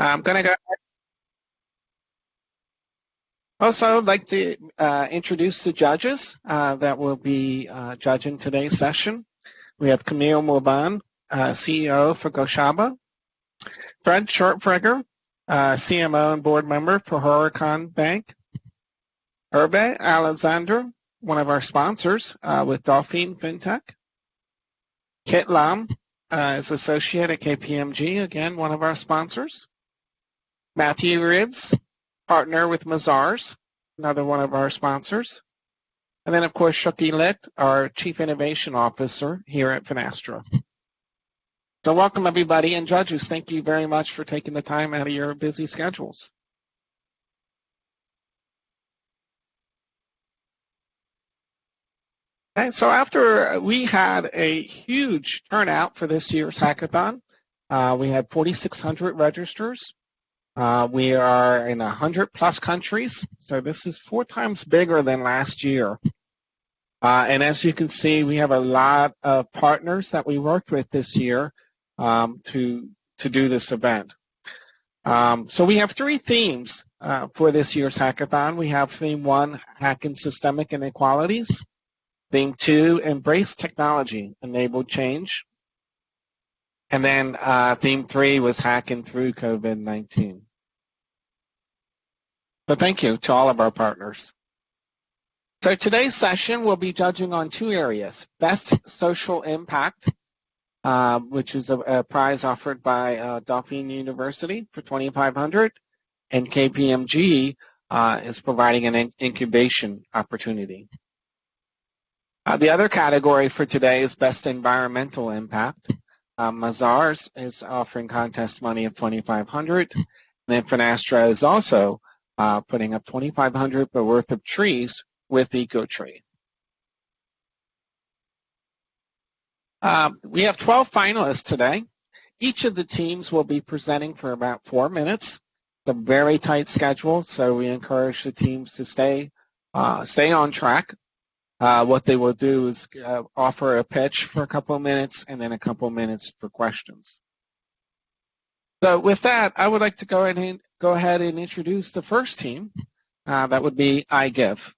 I'm going to go. Also, I'd like to introduce the judges that will be judging today's session. We have Camille Mouban, CEO for Goshaba, Fred Shortfregger, CMO and board member for Huracan Bank, Herbe Alexander, one of our sponsors with Dolphin FinTech, Kit Lam is associate at KPMG, again, one of our sponsors, Matthew Ribbs, partner with Mazars, another one of our sponsors. And then, of course, Shuki Licht, our Chief Innovation Officer here at Finastra. So welcome, everybody. And judges, thank you very much for taking the time out of your busy schedules. Okay, so after we had a huge turnout for this year's hackathon, we had 4,600 registers. We are in 100 plus countries, so this is 4 times bigger than last year. And as you can see, we have a lot of partners that we worked with this year to do this event. So we have 3 themes for this year's hackathon. We have theme 1, hacking systemic inequalities. Theme 2, embrace technology-enabled change. And then theme 3 was hacking through COVID-19. So thank you to all of our partners. So today's session will be judging on 2 areas. Best social impact, which is a prize offered by Dauphine University for $2,500, and KPMG is providing an incubation opportunity. The other category for today is best environmental impact. Mazars is offering contest money of $2,500, and then Finastra is also putting up $2,500 per worth of trees with EcoTree. We have 12 finalists today. Each of the teams will be presenting for about 4 minutes. It's a very tight schedule, so we encourage the teams to stay on track. What they will do is offer a pitch for a couple of minutes and then a couple of minutes for questions. So with that, I would like to go ahead and introduce the first team. That would be iGive.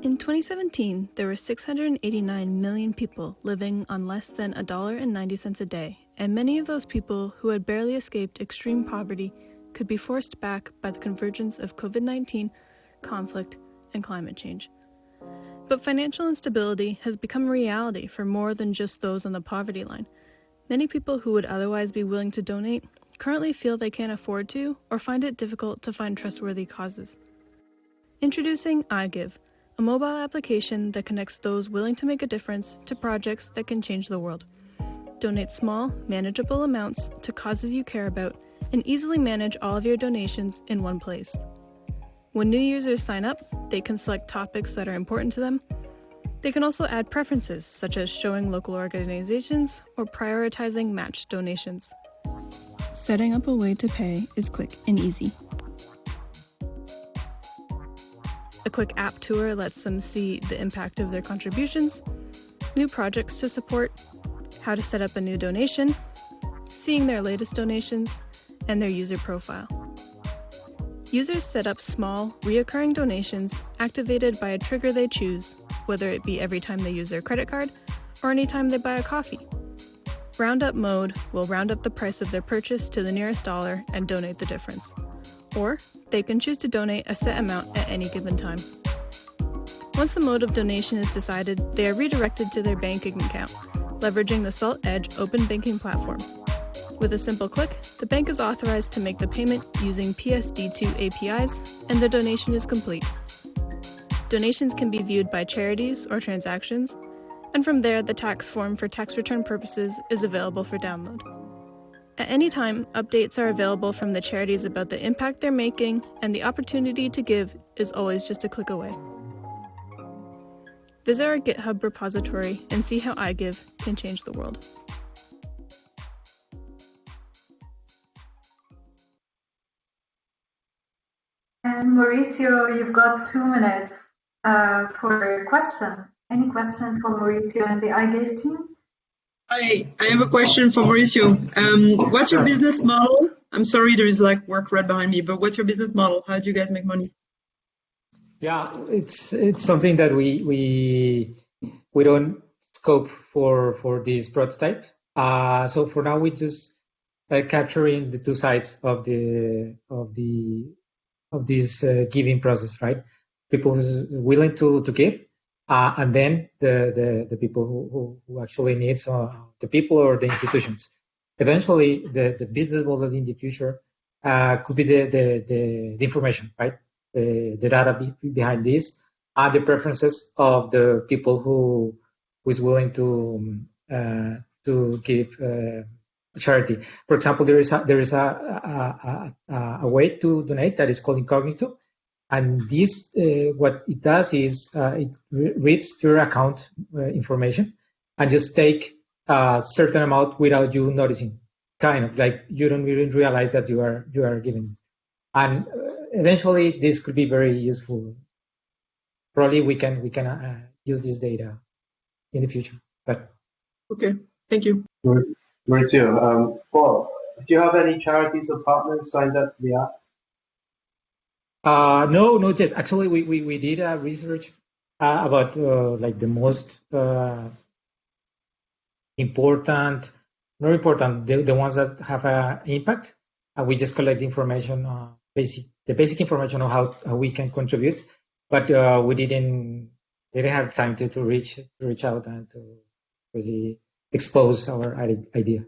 In 2017, there were 689 million people living on less than $1.90 a day, and many of those people who had barely escaped extreme poverty could be forced back by the convergence of COVID-19, conflict, and climate change. But financial instability has become a reality for more than just those on the poverty line. Many people who would otherwise be willing to donate currently feel they can't afford to or find it difficult to find trustworthy causes. Introducing iGive, a mobile application that connects those willing to make a difference to projects that can change the world. Donate small, manageable amounts to causes you care about and easily manage all of your donations in one place. When new users sign up, they can select topics that are important to them. They can also add preferences, such as showing local organizations or prioritizing matched donations. Setting up a way to pay is quick and easy. A quick app tour lets them see the impact of their contributions, new projects to support, how to set up a new donation, seeing their latest donations, and their user profile. Users set up small, reoccurring donations activated by a trigger they choose, whether it be every time they use their credit card or anytime they buy a coffee. Roundup mode will round up the price of their purchase to the nearest dollar and donate the difference. Or they can choose to donate a set amount at any given time. Once the mode of donation is decided, they are redirected to their banking account, leveraging the Salt Edge open banking platform. With a simple click, the bank is authorized to make the payment using PSD2 APIs, and the donation is complete. Donations can be viewed by charities or transactions, and from there, the tax form for tax return purposes is available for download. At any time, updates are available from the charities about the impact they're making, and the opportunity to give is always just a click away. Visit our GitHub repository and see how iGive can change the world. And Mauricio, you've got 2 minutes for a question. Any questions for Mauricio and the iGive team? I have a question for Mauricio. What's your business model? I'm sorry, there is like work right behind me, but what's your business model? How do you guys make money? Yeah, it's something that we don't scope for this prototype. So for now, we just capturing the two sides of this giving process, right? People who's willing to give, and then the people who actually needs the people or the institutions. Eventually, the business model in the future could be the information, right? The data behind this, and the preferences of the people who is willing to give charity. For example, there is a way to donate that is called incognito, and this what it does is it reads your account information and just take a certain amount without you noticing, kind of like you don't even realize that you are giving. And eventually, this could be very useful. Probably we can use this data in the future. But okay, thank you. Mauricio, Paul, do you have any charities or partners signed up to the app? No, not yet. Actually, we did a research about like the most important, not important, the ones that have an impact. We just collect information, the basic information on how we can contribute, but we didn't have time to reach out and to really expose our idea.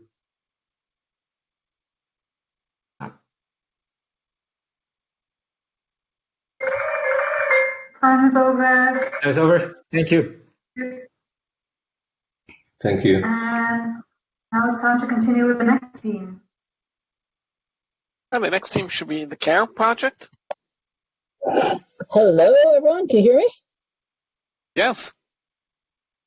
Time is over. Time is over. Thank you. Thank you. And now it's time to continue with the next team. And the next team should be the CARE project. Hello, everyone. Can you hear me? Yes.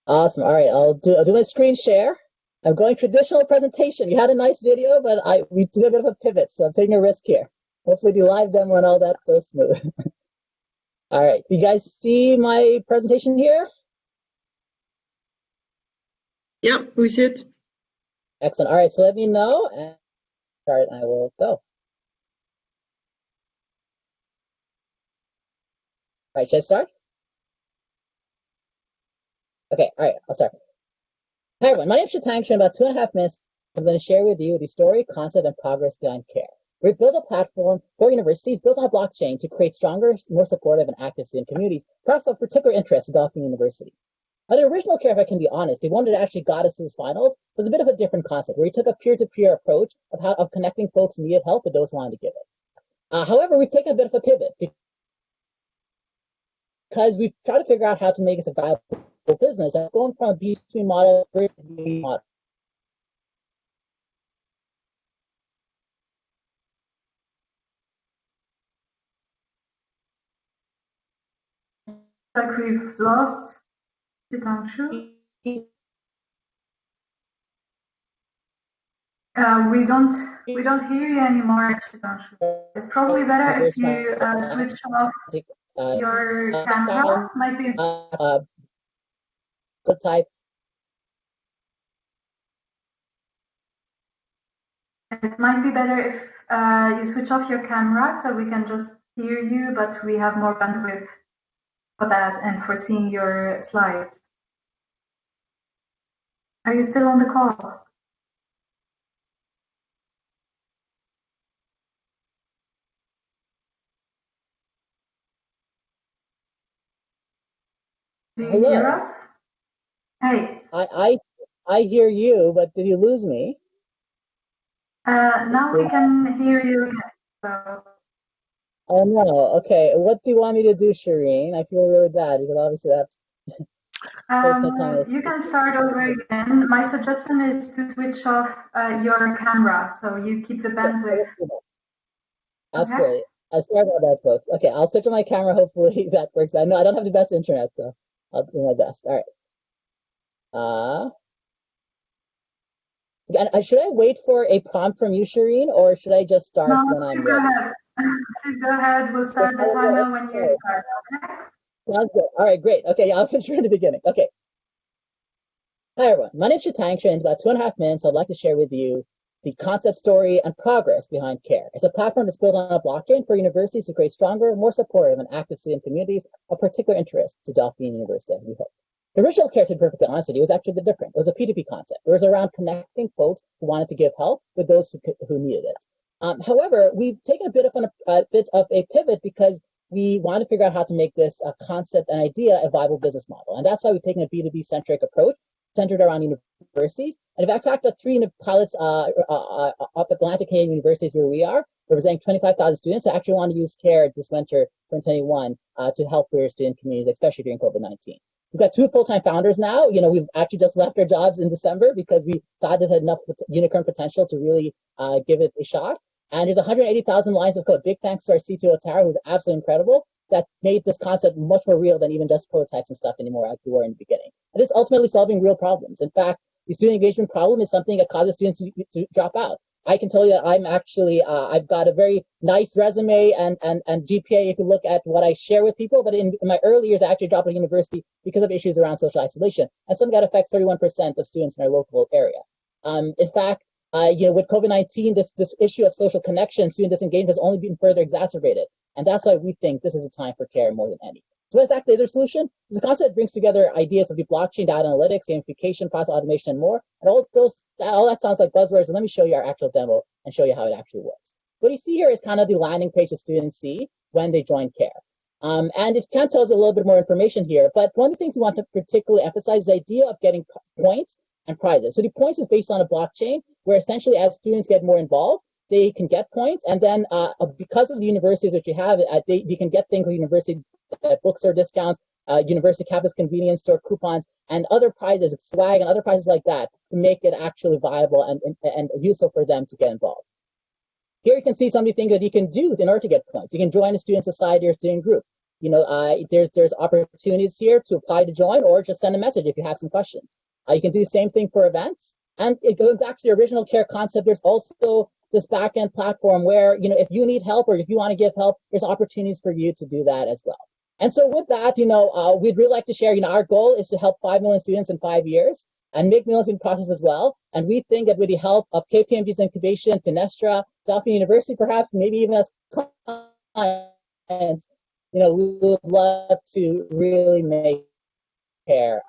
Awesome. All right, I'll do my screen share. I'm going traditional presentation. You had a nice video, but we did a bit of a pivot, so I'm taking a risk here. Hopefully, the live demo and all that goes smooth. All right, you guys see my presentation here? Yep, we see it. Excellent. All right, so let me know, and start. I will go. All right, should I start? Okay, all right, I'll start. Hi, everyone. My name is Shatang. In about 2.5 minutes, I'm going to share with you the story, concept, and progress behind CARE. We've built a platform for universities built on a blockchain to create stronger, more supportive, and active student communities, perhaps of particular interest to Dolphin University. Now, the original CARE, if I can be honest, the one that actually got us to this finals was a bit of a different concept, where we took a peer-to-peer approach of connecting folks in need of help with those who wanted to give it. However, we've taken a bit of a pivot because we've tried to figure out how to make this a viable business and going from a B2B model to a B2B model. Like we've lost Sitanshu. We don't hear you anymore, Sitanshu. It's probably better if you switch off your camera. Might be good type. It might be better if you switch off your camera so we can just hear you, but we have more bandwidth for that and for seeing your slides. Are you still on the call? Do you hear us? Hey. I hear you, but did you lose me? Now we can hear you again. So. Oh no. Okay. What do you want me to do, Shireen? I feel really bad because obviously that's. You can start over again. My suggestion is to switch off your camera so you keep the bandwidth. Absolutely. Okay? I'm sorry about that, folks. Okay, I'll switch on my camera. Hopefully that works. I know I don't have the best internet, so I'll do my best. All right. Should I wait for a prompt from you, Shireen, or should I just start when I'm ready? Ahead. Please go ahead. We'll start the timer when you start. Okay. Sounds good. All right, great. Okay, I'll switch from the beginning. Okay. Hi everyone, my name is Shatang. In about 2.5 minutes, I'd like to share with you the concept, story, and progress behind CARE. It's a platform that's built on a blockchain for universities to create stronger, more supportive, and active student communities of particular interest to Dauphine University, we hope. The original CARE, to be perfectly honest with you, was actually a bit different. It was a P2P concept. It was around connecting folks who wanted to give help with those who needed it. However, we've taken a bit of a pivot because we want to figure out how to make this concept and idea a viable business model. And that's why we've taken a B2B-centric approach centered around universities. And in fact, talked about 3 pilots up Atlantic Canadian universities where we are, representing 25,000 students who actually want to use CARE this winter 2021 to help their student communities, especially during COVID-19. We've got 2 full-time founders now. We've actually just left our jobs in December because we thought this had enough unicorn potential to really give it a shot. And there's 180,000 lines of code. Big thanks to our CTO, Tara, who's absolutely incredible. That's made this concept much more real than even just prototypes and stuff anymore as we were in the beginning. And it's ultimately solving real problems. In fact, the student engagement problem is something that causes students to drop out. I can tell you that I'm actually, I've got a very nice resume and GPA if you look at what I share with people, but in my early years, I actually dropped out of university because of issues around social isolation. And some of that affects 31% of students in our local area. In fact, with COVID-19, this issue of social connection, student disengagement has only been further exacerbated. And that's why we think this is a time for CARE more than any. So what exactly is our solution? It's a concept that brings together ideas of the blockchain, data analytics, gamification, process automation, and more. And all that sounds like buzzwords. And let me show you our actual demo and show you how it actually works. What you see here is kind of the landing page that students see when they join CARE. And it kind of tells a little bit more information here. But one of the things we want to particularly emphasize is the idea of getting points and prizes. So the points is based on a blockchain where essentially as students get more involved, they can get points, and then because of the universities that you have, you can get things like university bookstore discounts, university campus convenience store coupons, and other prizes, swag, and other prizes like that to make it actually viable and useful for them to get involved. Here you can see some of the things that you can do in order to get points. You can join a student society or student group. There's opportunities here to apply to join or just send a message if you have some questions. You can do the same thing for events. And it goes back to the original CARE concept. There's also this back-end platform where, if you need help or if you want to give help, there's opportunities for you to do that as well. And so with that, we'd really like to share, our goal is to help 5 million students in 5 years and make millions in the process as well. And we think that with the help of KPMG's incubation, Finastra, Dauphine University, perhaps, maybe even as clients, we would love to really make CARE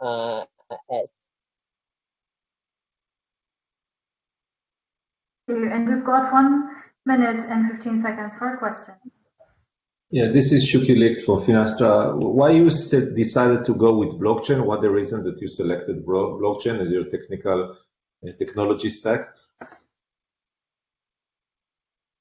And we've got 1 minute and 15 seconds for a question. Yeah, this is Shuki Licht for Finastra. Why you decided to go with blockchain? What the reason that you selected blockchain as your technology stack?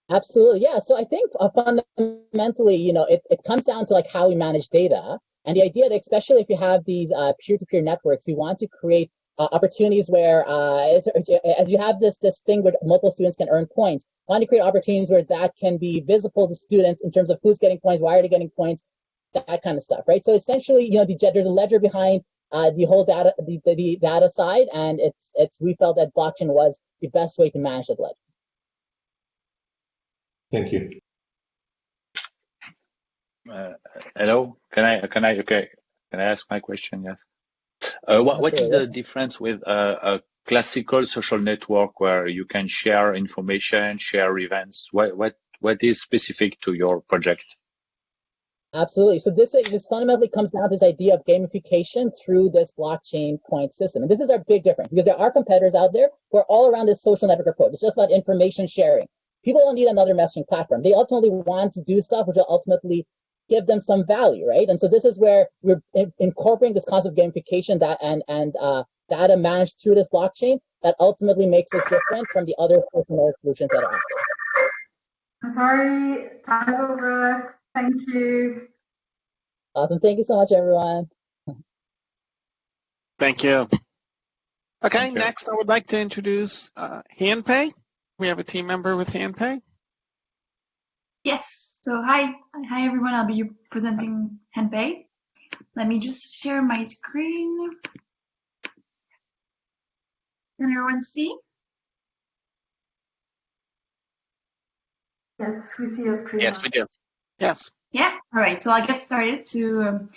Absolutely, yeah. So I think fundamentally, it comes down to how we manage data, and the idea that especially if you have these peer-to-peer networks, you want to create opportunities where, as you have this thing where multiple students can earn points, want to create opportunities where that can be visible to students in terms of who's getting points, why are they getting points, that kind of stuff, right? So essentially, there's a ledger behind the whole data, the data side, and we felt that blockchain was the best way to manage that ledger. Thank you. Hello. Can I ask my question? Yes. What is the difference with a classical social network where you can share information, share events? What is specific to your project? Absolutely. So this fundamentally comes down to this idea of gamification through this blockchain point system. And this is our big difference because there are competitors out there who are all around this social network approach. It's just about information sharing. People don't need another messaging platform. They ultimately want to do stuff which will ultimately give them some value, right? And so this is where we're incorporating this concept of gamification and data managed through this blockchain that ultimately makes us different from the other social solutions that are out there. I'm sorry, time is over. Thank you. Awesome. Thank you so much, everyone. Thank you. Okay, Thank you. Next I would like to introduce HandPay. We have a team member with HandPay. Yes, so hi everyone, I'll be presenting HandPay. Let me just share my screen. Can everyone see? Yes, we see your screen. Yes, we do. Yes. Yeah, all right, so I'll get started to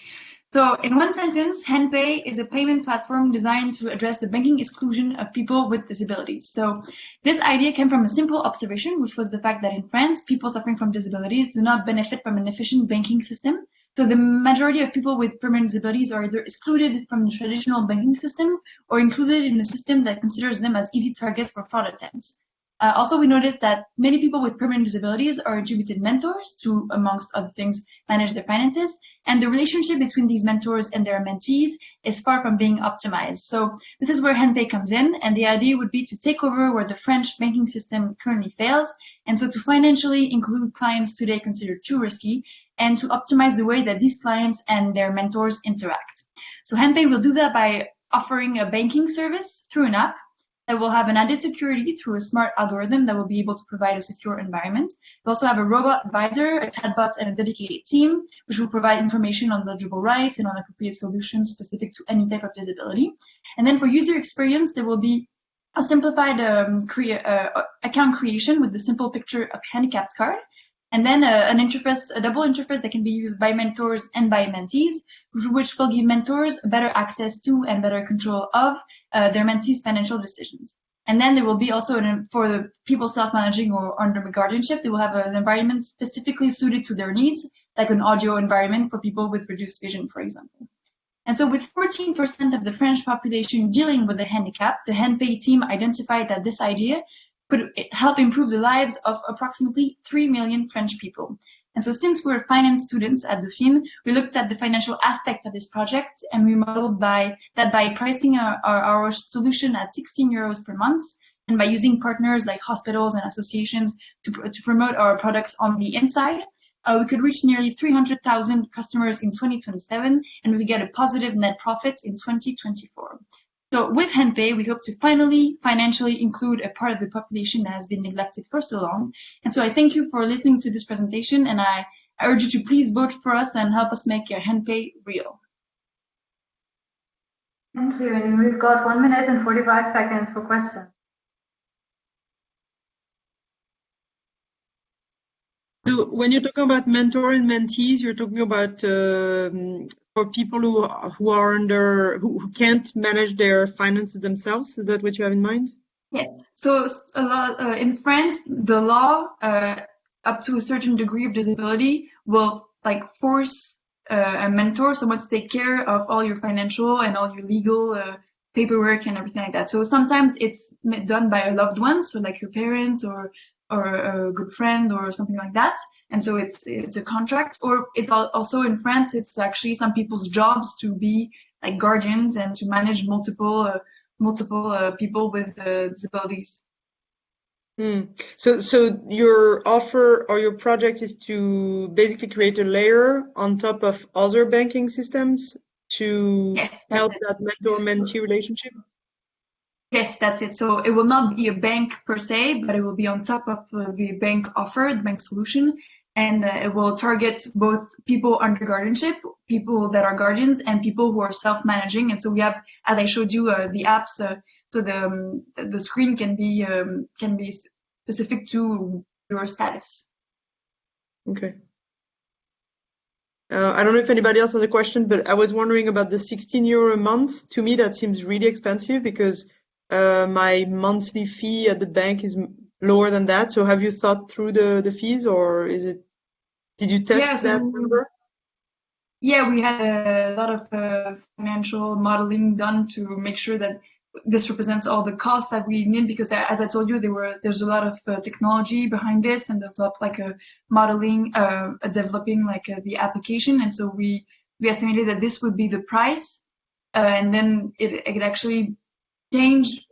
So in one sentence, HandPay is a payment platform designed to address the banking exclusion of people with disabilities. So this idea came from a simple observation, which was the fact that in France, people suffering from disabilities do not benefit from an efficient banking system. So the majority of people with permanent disabilities are either excluded from the traditional banking system or included in a system that considers them as easy targets for fraud attempts. Also, we noticed that many people with permanent disabilities are attributed mentors to, amongst other things, manage their finances, and the relationship between these mentors and their mentees is far from being optimized. So this is where HandPay comes in, and the idea would be to take over where the French banking system currently fails, and so to financially include clients today considered too risky, and to optimize the way that these clients and their mentors interact. So HandPay will do that by offering a banking service through an app that will have an added security through a smart algorithm that will be able to provide a secure environment. We'll also have a robot advisor, a chatbot, and a dedicated team, which will provide information on eligible rights and on appropriate solutions specific to any type of disability. And then for user experience, there will be a simplified account creation with the simple picture of handicapped card. And then an interface, a double interface that can be used by mentors and by mentees, which will give mentors better access to and better control of their mentees' financial decisions. And then there will be also, for the people self-managing or under guardianship, they will have an environment specifically suited to their needs, like an audio environment for people with reduced vision, for example. And so with 14% of the French population dealing with a handicap, the HandPay team identified that this idea could help improve the lives of approximately 3 million French people. And so since we're finance students at the FIN, we looked at the financial aspect of this project, and we modeled by pricing our solution at 16 euros per month, and by using partners like hospitals and associations to promote our products on the inside, we could reach nearly 300,000 customers in 2027, and we get a positive net profit in 2024. So with HandPay, we hope to finally financially include a part of the population that has been neglected for so long. And so I thank you for listening to this presentation, and I urge you to please vote for us and help us make HandPay real. Thank you. And we've got 1 minute and 45 seconds for questions. So when you're talking about mentor and mentees, you're talking about for people who can't manage their finances themselves. Is that what you have in mind? Yes. So a lot in France, the law up to a certain degree of disability will force a mentor, someone to take care of all your financial and all your legal paperwork and everything like that. So sometimes it's done by a loved one, so like your parent or a good friend or something like that. And so it's a contract, or it's also in France, it's actually some people's jobs to be like guardians and to manage multiple people with disabilities. So your offer or your project is to basically create a layer on top of other banking systems to help that mentor-mentee relationship? Yes, that's it. So it will not be a bank per se, but it will be on top of the bank offer, the bank solution. And it will target both people under guardianship, people that are guardians, and people who are self-managing. And so we have, as I showed you, the apps. So the screen can be specific to your status. Okay. I don't know if anybody else has a question, but I was wondering about the 16 euro a month. To me, that seems really expensive because my monthly fee at the bank is lower than that. So have you thought through the fees, or did you test that number? Yeah, we had a lot of financial modeling done to make sure that this represents all the costs that we need, because as I told you, there's a lot of technology behind this, and there's a lot a modeling, developing the application. And so we estimated that this would be the price, and then it actually changed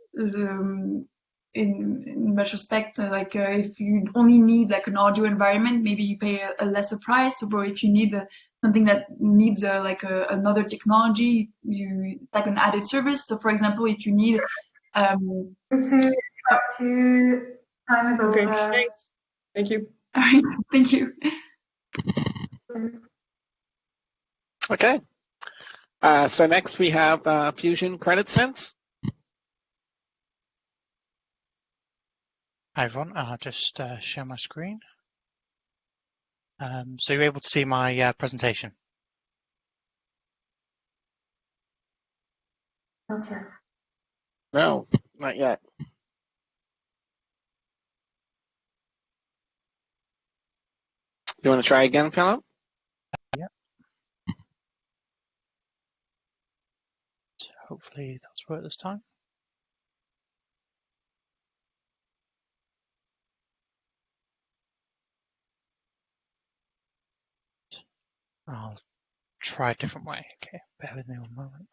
in retrospect, if you only need an audio environment, maybe you pay a lesser price, or if you need something that needs another technology, it's like an added service. So for example, if you need time is over. Okay, thanks. Thank you. All right, thank you. Okay. So next we have Fusion Credit Sense. Hi everyone, I'll just share my screen. So you're able to see my presentation? Not yet. No, not yet. You want to try again, Philip? Yeah. Hopefully that's worked this time. I'll try a different way. Okay, bear with me one moment.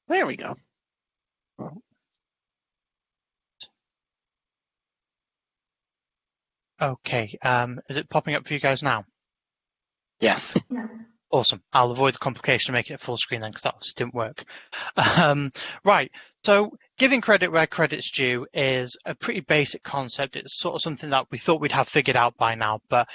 There we go. Okay, is it popping up for you guys now? Yes. Yeah. Awesome. I'll avoid the complication of making it full screen then, because that obviously didn't work. Right. So giving credit where credit's due is a pretty basic concept. It's sort of something that we thought we'd have figured out by now. But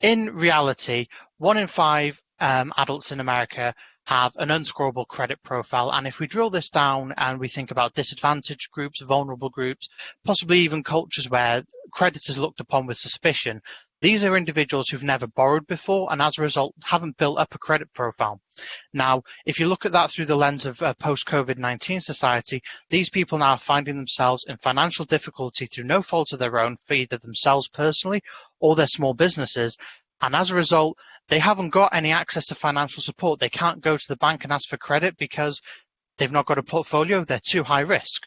in reality, 1 in 5 adults in America have an unscorable credit profile. And if we drill this down and we think about disadvantaged groups, vulnerable groups, possibly even cultures where credit is looked upon with suspicion, these are individuals who've never borrowed before and as a result haven't built up a credit profile. Now, if you look at that through the lens of post-COVID-19 society, these people now are finding themselves in financial difficulty through no fault of their own for either themselves personally or their small businesses. And as a result, they haven't got any access to financial support. They can't go to the bank and ask for credit because they've not got a portfolio. They're too high risk.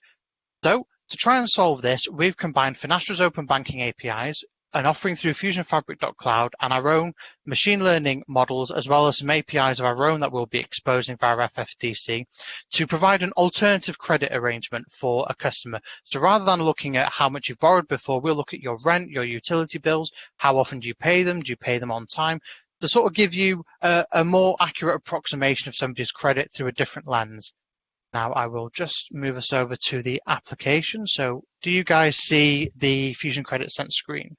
So to try and solve this, we've combined Finastra's open banking APIs, an offering through fusionfabric.cloud, and our own machine learning models, as well as some APIs of our own that we'll be exposing via FFDC, to provide an alternative credit arrangement for a customer. So rather than looking at how much you've borrowed before, we'll look at your rent, your utility bills, how often do you pay them on time, to sort of give you a more accurate approximation of somebody's credit through a different lens. Now I will just move us over to the application. So do you guys see the Fusion Credit Sense screen?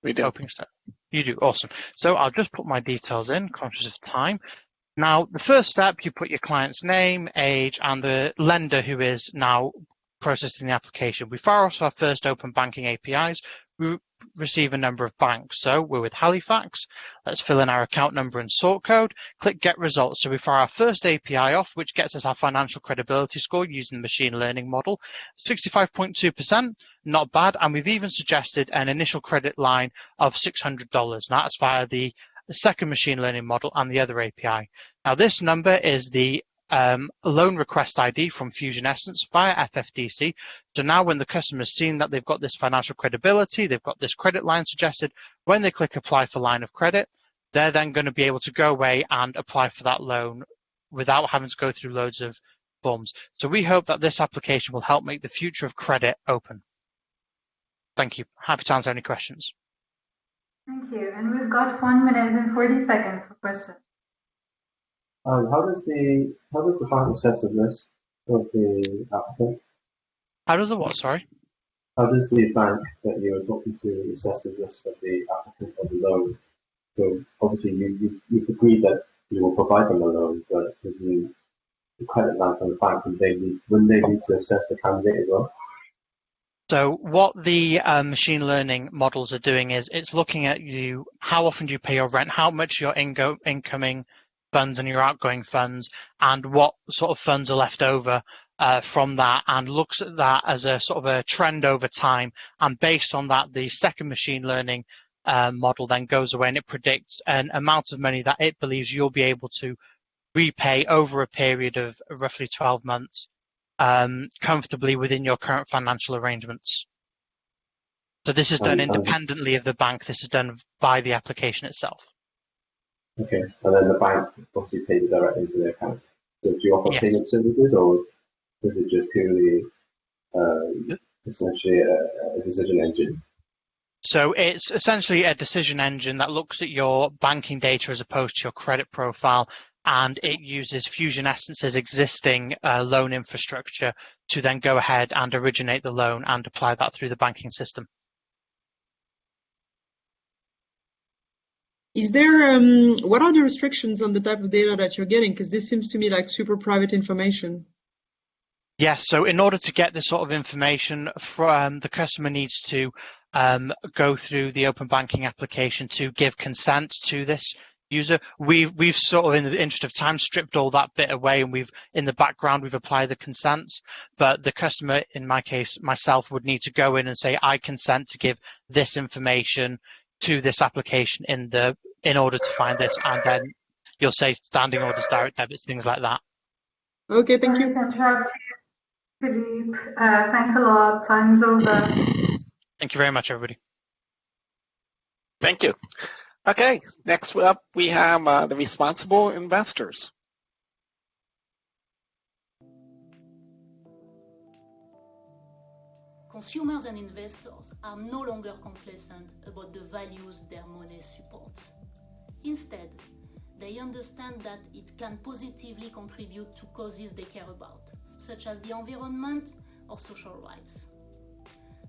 We do. Opening step. You do, awesome. So I'll just put my details in, conscious of time. Now, the first step, you put your client's name, age, and the lender who is now processing the application. We fire off our first open banking APIs. We receive a number of banks. So we're with Halifax. Let's fill in our account number and sort code. Click Get Results. So we fire our first API off, which gets us our financial credibility score using the machine learning model. 65.2%, not bad. And we've even suggested an initial credit line of $600. Now that's via the second machine learning model and the other API. Now this number is the loan request ID from Fusion Essence via FFDC. So now when the customer's seen that they've got this financial credibility, they've got this credit line suggested, when they click apply for line of credit, they're then going to be able to go away and apply for that loan without having to go through loads of forms. So we hope that this application will help make the future of credit open. Thank you. Happy to answer any questions. Thank you. And we've got 1 minute and 40 seconds for questions. How does the bank assess the risk of the applicant? How does the what, sorry? How does the bank that you're talking to assess the risk of the applicant of the loan? So obviously you've agreed that you will provide them a loan, but does the credit line from the bank, when they need to assess the candidate as well? So what the machine learning models are doing is it's looking at you, how often do you pay your rent, how much your incoming funds and your outgoing funds, and what sort of funds are left over from that, and looks at that as a sort of a trend over time. And based on that, the second machine learning model then goes away and it predicts an amount of money that it believes you'll be able to repay over a period of roughly 12 months. Comfortably within your current financial arrangements. So this is done independently of the bank. This is done by the application itself. Okay, and then the bank obviously pays it directly into their account. So do you offer Yes. payment services, or is it just purely essentially a decision engine? So it's essentially a decision engine that looks at your banking data as opposed to your credit profile, and it uses Fusion Essence's existing loan infrastructure to then go ahead and originate the loan and apply that through the banking system. Is there, what are the restrictions on the type of data that you're getting? Because this seems to me like super private information. Yes, so in order to get this sort of information, from the customer needs to go through the open banking application to give consent to this user. We've sort of, in the interest of time, stripped all that bit away, and in the background we've applied the consents. But the customer, in my case, myself, would need to go in and say, I consent to give this information to this application in order to find this, and then you'll say standing orders, direct debits, things like that. Okay, thank you. Sorry to interrupt you, Philippe. Thanks a lot. Time's over. Thank you very much, everybody. Thank you. Okay, next up we have the responsible investors. Consumers and investors are no longer complacent about the values their money supports. Instead, they understand that it can positively contribute to causes they care about, such as the environment or social rights.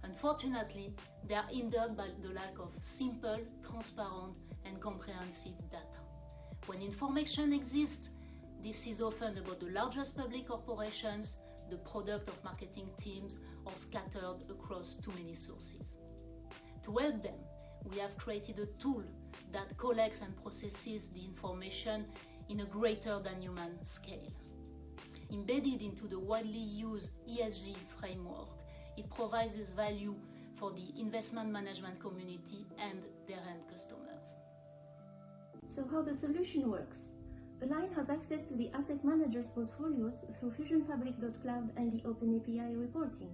Unfortunately, they are hindered by the lack of simple, transparent, and comprehensive data. When information exists, this is often about the largest public corporations, the product of marketing teams, or scattered across too many sources. To help them, we have created a tool that collects and processes the information in a greater than human scale. Embedded into the widely used ESG framework, it provides this value for the investment management community and their end customers. So how the solution works? Align has access to the asset manager's portfolios through fusionfabric.cloud and the OpenAPI reporting.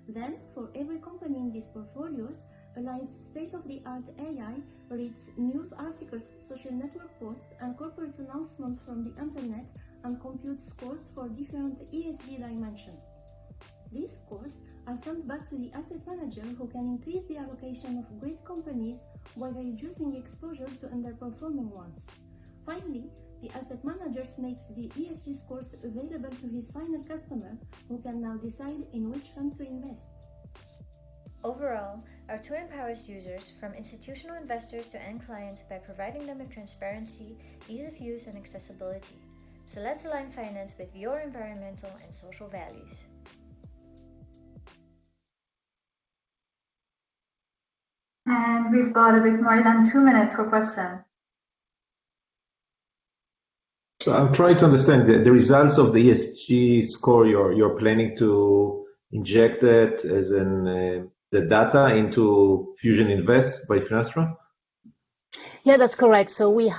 Then, for every company in these portfolios, Align's state-of-the-art AI reads news articles, social network posts, and corporate announcements from the internet and computes scores for different ESG dimensions. These scores are sent back to the asset manager, who can increase the allocation of great companies while reducing exposure to underperforming ones. Finally, the asset manager makes the ESG scores available to his final customer, who can now decide in which fund to invest. Overall, our tool empowers users, from institutional investors to end clients, by providing them with transparency, ease of use, and accessibility. So let's align finance with your environmental and social values. And we've got a bit more than 2 minutes for questions. So I'm trying to understand the results of the ESG score. You're planning to inject it as in the data into Fusion Invest by Finastra? Yeah, that's correct. So we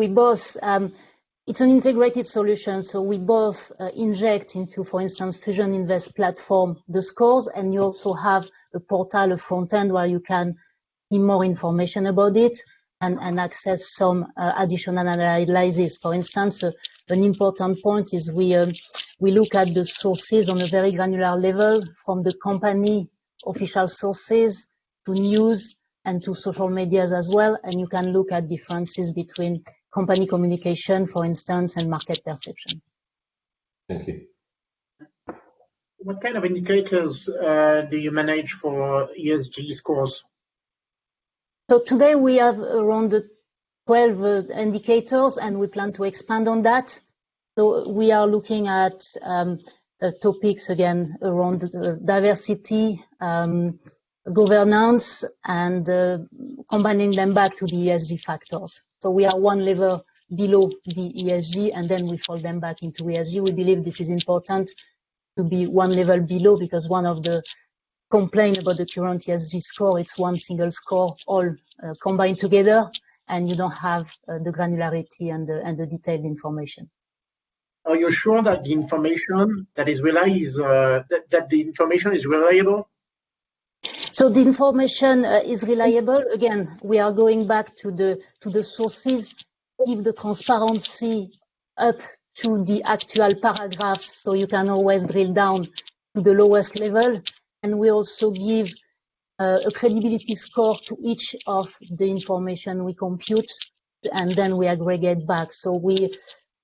both, it's an integrated solution. So we both inject into, for instance, Fusion Invest platform the scores, and you also have a portal, a front end where you can see more information about it and access some additional analysis. For instance, an important point is we look at the sources on a very granular level, from the company official sources to news and to social medias as well. And you can look at differences between company communication, for instance, and market perception. Thank you. What kind of indicators do you manage for ESG scores? So today we have around 12 indicators, and we plan to expand on that. So we are looking at topics again around diversity, governance, and combining them back to the ESG factors. So we are one level below the ESG, and then we fold them back into ESG. We believe this is important to be one level below, because one of the complaints about the current ESG score, it's one single score all combined together, and you don't have the granularity and the detailed information. Are you sure that the information that is that the information is reliable? So the information is reliable. Again, we are going back to the sources, give the transparency up to the actual paragraphs, so you can always drill down to the lowest level. And we also give a credibility score to each of the information we compute, and then we aggregate back. So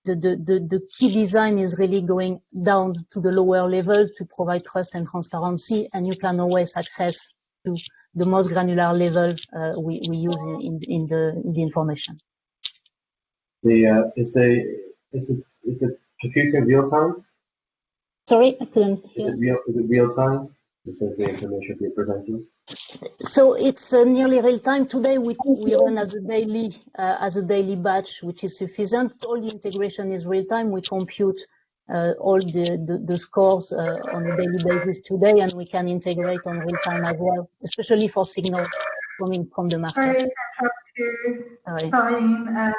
the key design is really going down to the lower level to provide trust and transparency, and you can always access to the most granular level we use in the information. Is the computing real time? Sorry, I couldn't hear. Is it real time? Which is the information you're presenting? So it's nearly real time. Today we run as a daily batch, which is sufficient. All the integration is real time. We compute all the scores on a daily basis today, and we can integrate on real time as well, especially for signals coming from the market. Sorry to interrupt you, Sorry. Corinne.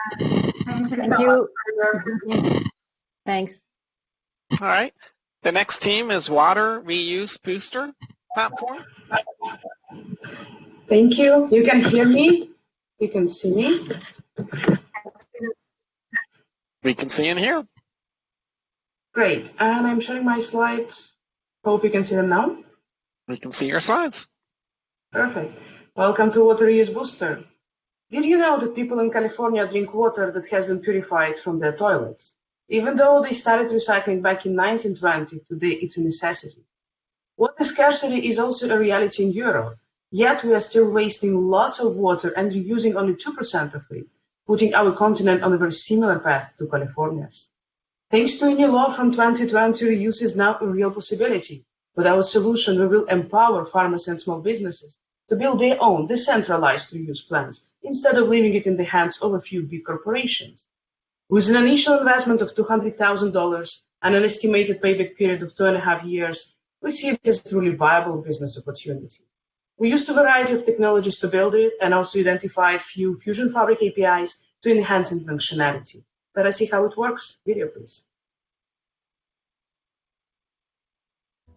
Thank you Thank so you. much for your Thanks. All right. The next team is Water Reuse Booster Platform. Thank you. You can hear me? You can see me? We can see and hear. Great. And I'm sharing my slides. Hope you can see them now. We can see your slides. Perfect. Welcome to Water Reuse Booster. Did you know that people in California drink water that has been purified from their toilets? Even though they started recycling back in 1920, today it's a necessity. Water scarcity is also a reality in Europe, yet we are still wasting lots of water and reusing only 2% of it, putting our continent on a very similar path to California's. Thanks to a new law from 2020, reuse is now a real possibility. With our solution, we will empower farmers and small businesses to build their own decentralized reuse plans, instead of leaving it in the hands of a few big corporations. With an initial investment of $200,000 and an estimated payback period of 2.5 years, we see it as a truly viable business opportunity. We used a variety of technologies to build it and also identified few Fusion Fabric APIs to enhance its functionality. Let us see how it works. Video, please.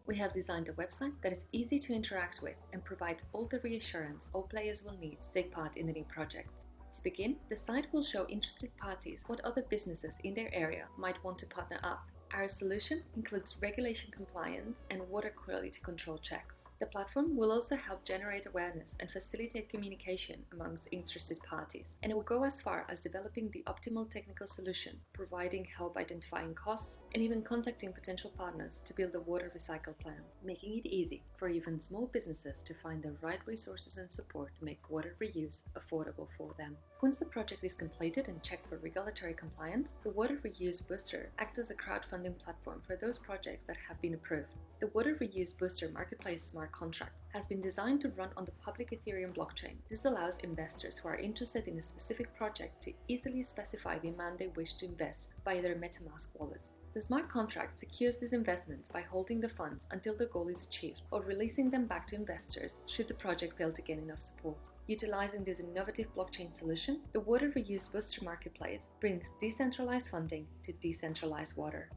We have designed a website that is easy to interact with and provides all the reassurance all players will need to take part in the new project. To begin, the site will show interested parties what other businesses in their area might want to partner up. Our solution includes regulation compliance and water quality control checks. The platform will also help generate awareness and facilitate communication amongst interested parties, and it will go as far as developing the optimal technical solution, providing help identifying costs, and even contacting potential partners to build a water recycle plan, making it easy for even small businesses to find the right resources and support to make water reuse affordable for them. Once the project is completed and checked for regulatory compliance, the Water Reuse Booster acts as a crowdfunding platform for those projects that have been approved. The Water Reuse Booster Marketplace smart contract has been designed to run on the public Ethereum blockchain. This allows investors who are interested in a specific project to easily specify the amount they wish to invest via their MetaMask wallet. The smart contract secures these investments by holding the funds until the goal is achieved or releasing them back to investors should the project fail to gain enough support. Utilizing this innovative blockchain solution, the Water Reuse Booster Marketplace brings decentralized funding to decentralized water.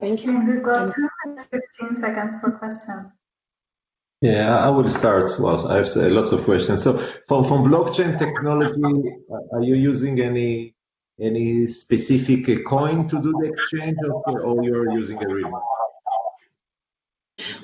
Thank you. And we've got 2 minutes, 15 seconds for questions. Yeah, I will start. Well, I have lots of questions. So, from blockchain technology, are you using any specific coin to do the exchange, or you're using a real one?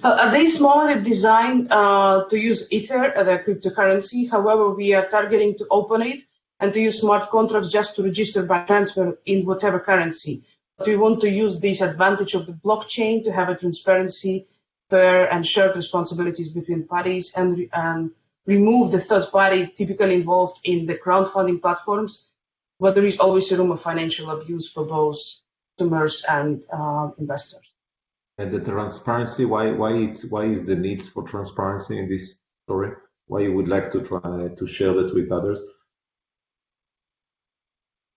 At this moment, it's designed to use Ether, the cryptocurrency. However, we are targeting to open it and to use smart contracts just to register by transfer in whatever currency. But we want to use this advantage of the blockchain to have a transparency, fair and shared responsibilities between parties, and remove the third party typically involved in the crowdfunding platforms, where there is always a room of financial abuse for both customers and investors. And the transparency, why is the needs for transparency in this story? Why you would like to try to share that with others?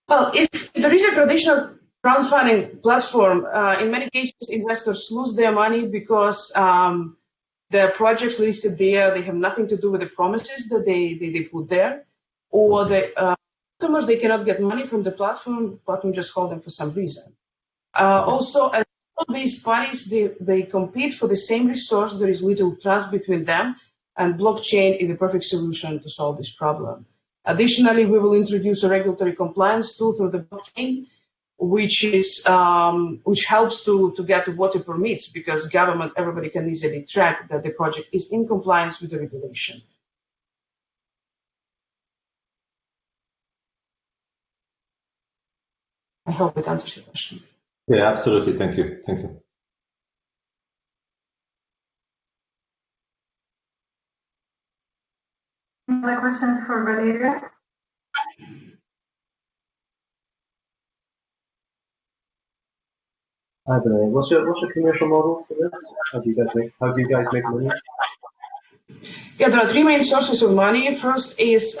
Well, if there is a traditional crowdfunding platform, in many cases, investors lose their money because the projects listed there, they have nothing to do with the promises that they put there, or the customers, they cannot get money from the platform just hold them for some reason. Also, as all these parties, they compete for the same resource. There is little trust between them, and blockchain is the perfect solution to solve this problem. Additionally, we will introduce a regulatory compliance tool through the blockchain, which helps to get water permits, because government, everybody can easily track that the project is in compliance with the regulation. I hope it answers your question. Yeah, absolutely. Thank you. Thank you. Any other questions for Valeria? I don't know. What's your commercial model for this? How do you guys make money? Yeah, there are three main sources of money. First is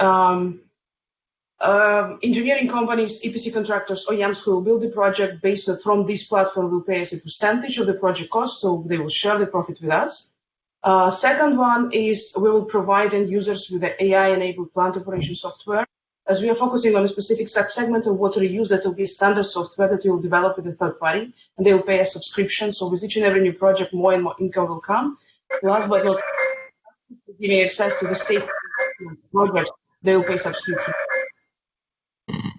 engineering companies, EPC contractors, OEMs who will build the project based from this platform will pay us a percentage of the project cost, so they will share the profit with us. Second one is we will provide end users with the AI-enabled plant operation software. As we are focusing on a specific subsegment of water reuse, that will be standard software that we will develop with a third party, and they will pay a subscription. So with each and every new project, more and more income will come. Last but not least, giving access to the safe projects, they will pay subscription.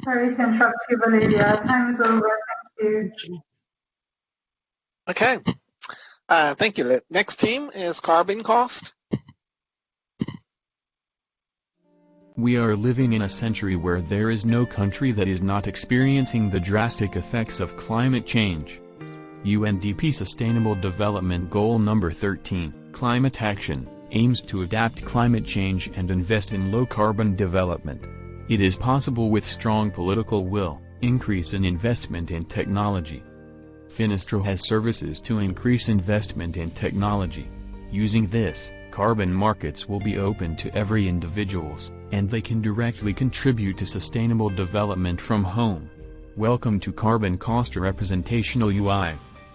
Sorry to interrupt you, Bolivia. Time is over. Thank you. Okay. Thank you. Next team is carbon cost. We are living in a century where there is no country that is not experiencing the drastic effects of climate change. UNDP Sustainable Development Goal number 13, Climate Action, aims to adapt climate change and invest in low-carbon development. It is possible with strong political will, increase in investment in technology. Finastra has services to increase investment in technology. Using this, carbon markets will be open to every individuals, and they can directly contribute to sustainable development from home. Welcome to Carbon Cost Representational UI.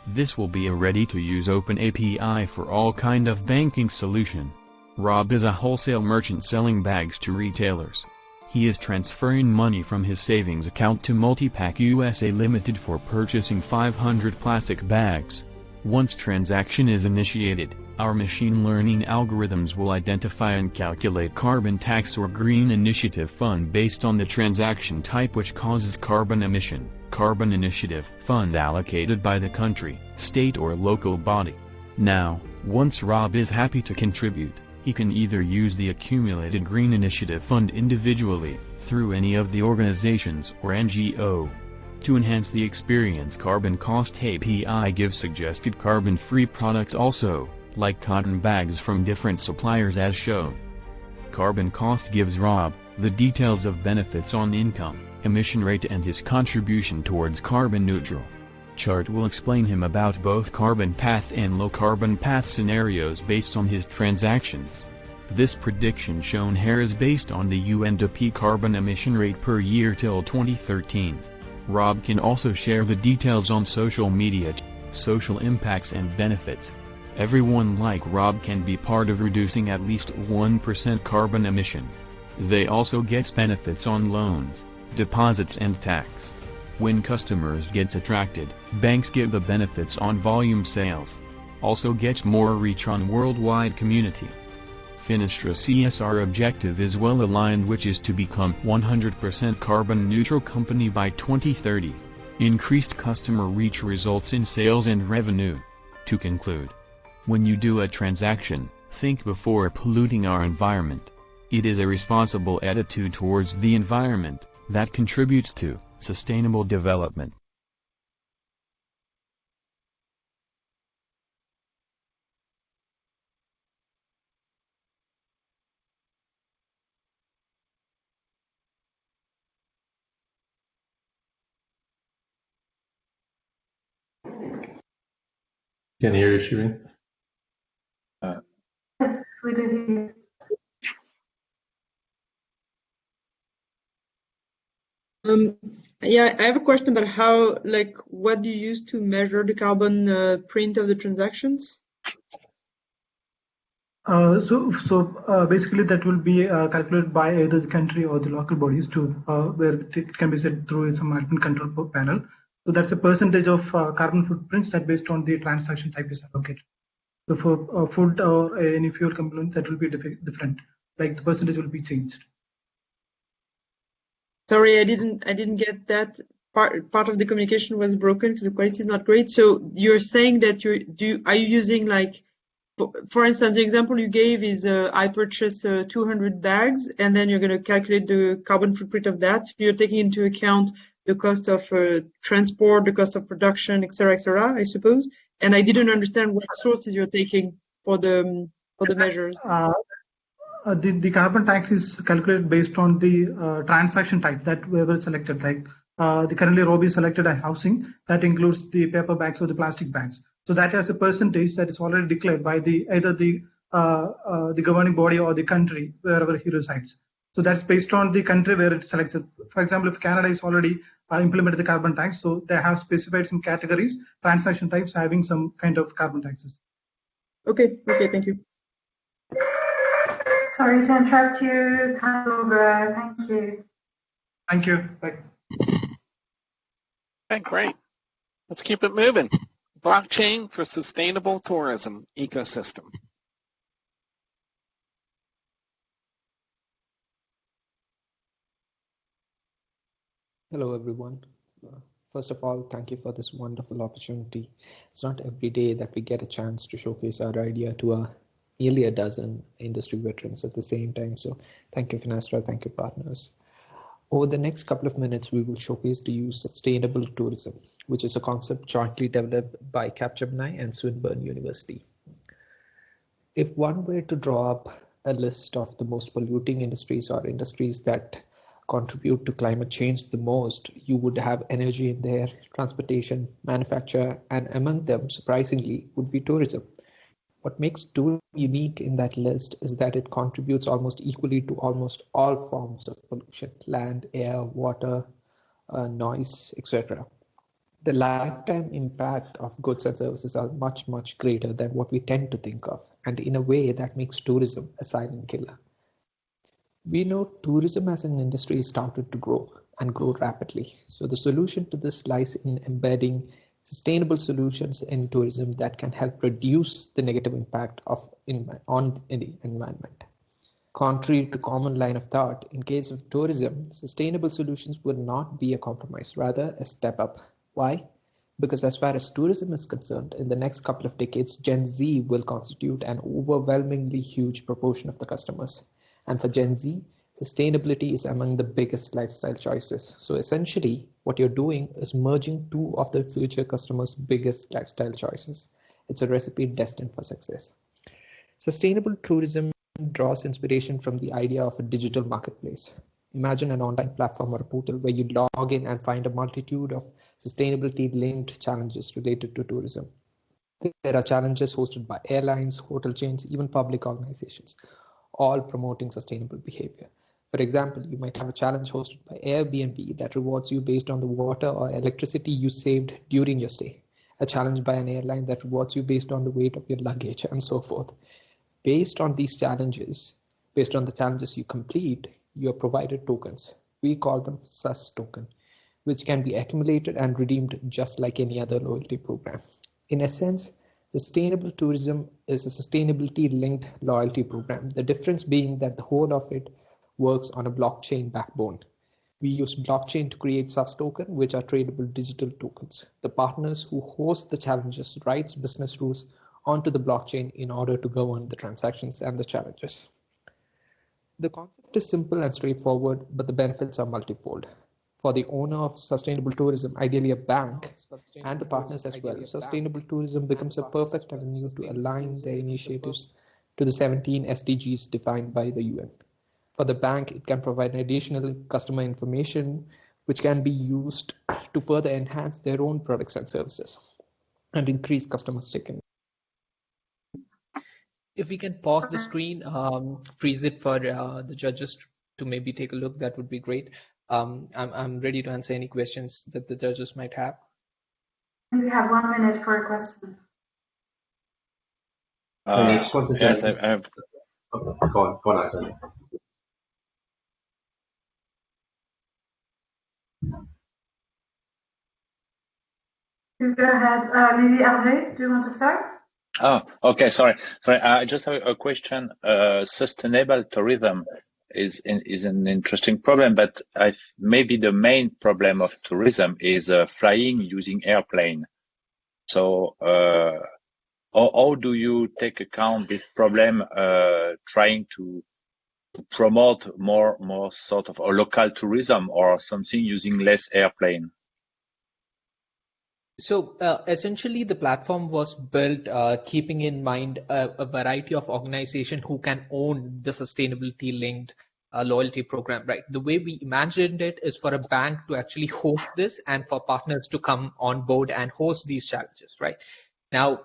This will be a ready-to-use open API for all kind of banking solution. Rob is a wholesale merchant selling bags to retailers. He is transferring money from his savings account to Multipack USA Limited for purchasing 500 plastic bags. Once transaction is initiated, our machine learning algorithms will identify and calculate carbon tax or green initiative fund based on the transaction type which causes carbon emission. Carbon initiative fund allocated by the country, state or local body. Now, once Rob is happy to contribute, he can either use the accumulated Green Initiative Fund individually, through any of the organizations or NGO. To enhance the experience, Carbon Cost API gives suggested carbon-free products also, like cotton bags from different suppliers as shown. Carbon Cost gives Rob the details of benefits on income, emission rate and his contribution towards carbon neutral. Chart will explain him about both carbon path and low carbon path scenarios based on his transactions. This prediction shown here is based on the UNDP carbon emission rate per year till 2013. Rob can also share the details on social media, social impacts and benefits. Everyone like Rob can be part of reducing at least 1% carbon emission. They also get benefits on loans, deposits and tax. When customers gets attracted, banks get the benefits on volume sales. Also gets more reach on worldwide community. Finastra CSR objective is well aligned, which is to become 100% carbon neutral company by 2030. Increased customer reach results in sales and revenue. To conclude, when you do a transaction, think before polluting our environment. It is a responsible attitude towards the environment that contributes to sustainable development. Can you hear you, Shirin? Yes, we do hear you. Yeah, I have a question about how, like, what do you use to measure the carbon print of the transactions? Basically that will be calculated by either the country or the local bodies too, where it can be set through some admin control panel. So that's a percentage of carbon footprints that based on the transaction type is allocated. So for food or any fuel component, that will be different. Like the percentage will be changed. Sorry, I didn't get that part of the communication was broken because the quality is not great. So you're saying that are you using, like, for instance, the example you gave is I purchase 200 bags and then you're going to calculate the carbon footprint of that. You're taking into account the cost of transport, the cost of production, etc., I suppose. And I didn't understand what sources you're taking for the measures. the carbon tax is calculated based on the transaction type that we were selected. Like the currently Robi selected a housing that includes the paper bags or the plastic bags. So that has a percentage that is already declared by either the governing body or the country wherever he resides. So that's based on the country where it's selected. For example, if Canada is already implemented the carbon tax, so they have specified some categories, transaction types having some kind of carbon taxes. Okay, thank you. Sorry to interrupt you, time over. Thank you. Thank you. Bye. Okay, great. Let's keep it moving. Blockchain for sustainable tourism ecosystem. Hello, everyone. First of all, thank you for this wonderful opportunity. It's not every day that we get a chance to showcase our idea to nearly a dozen industry veterans at the same time. So thank you, Finastra. Thank you, partners. Over the next couple of minutes, we will showcase to you sustainable tourism, which is a concept jointly developed by Capgemini and Swinburne University. If one were to draw up a list of the most polluting industries or industries that contribute to climate change the most, you would have energy in there, transportation, manufacture, and among them, surprisingly, would be tourism. What makes tourism unique in that list is that it contributes almost equally to almost all forms of pollution: land, air, water, noise, etc. The lifetime impact of goods and services are much, much greater than what we tend to think of, and in a way that makes tourism a silent killer. We know tourism as an industry started to grow and grow rapidly. So the solution to this lies in embedding sustainable solutions in tourism that can help reduce the negative impact on the environment. Contrary to common line of thought, in case of tourism, sustainable solutions would not be a compromise, rather a step up. Why? Because as far as tourism is concerned, in the next couple of decades, Gen Z will constitute an overwhelmingly huge proportion of the customers. And for Gen Z, sustainability is among the biggest lifestyle choices. So essentially, what you're doing is merging two of the future customers' biggest lifestyle choices. It's a recipe destined for success. Sustainable tourism draws inspiration from the idea of a digital marketplace. Imagine an online platform or a portal where you log in and find a multitude of sustainability-linked challenges related to tourism. There are challenges hosted by airlines, hotel chains, even public organizations, all promoting sustainable behavior. For example, you might have a challenge hosted by Airbnb that rewards you based on the water or electricity you saved during your stay, a challenge by an airline that rewards you based on the weight of your luggage, and so forth. Based on these challenges, based on the challenges you complete, you are provided tokens. We call them SUS token, which can be accumulated and redeemed just like any other loyalty program. In essence, sustainable tourism is a sustainability-linked loyalty program, the difference being that the whole of it works on a blockchain backbone. We use blockchain to create SUS token, which are tradable digital tokens. The partners who host the challenges writes business rules onto the blockchain in order to govern the transactions and the challenges. The concept is simple and straightforward, but the benefits are multifold. For the owner of sustainable tourism, ideally a bank, and the partners as well, sustainable tourism becomes a perfect avenue to align their initiatives to the 17 SDGs defined by the UN. For the bank, it can provide additional customer information, which can be used to further enhance their own products and services and increase customer stickiness. If we can pause the screen, freeze it for the judges to maybe take a look, that would be great. I'm ready to answer any questions that the judges might have. We have 1 minute for a question. Yes, I have. Okay, go on, Alexander. Please go ahead. Maybe Hervé, do you want to start? Oh, okay. Sorry. I just have a question. Sustainable tourism is an interesting problem, but maybe the main problem of tourism is flying using airplane. So, how do you take account this problem? Trying to promote more sort of a local tourism or something using less airplane? So essentially, the platform was built keeping in mind a variety of organizations who can own the sustainability linked loyalty program, right? The way we imagined it is for a bank to actually host this and for partners to come on board and host these challenges, right? Now,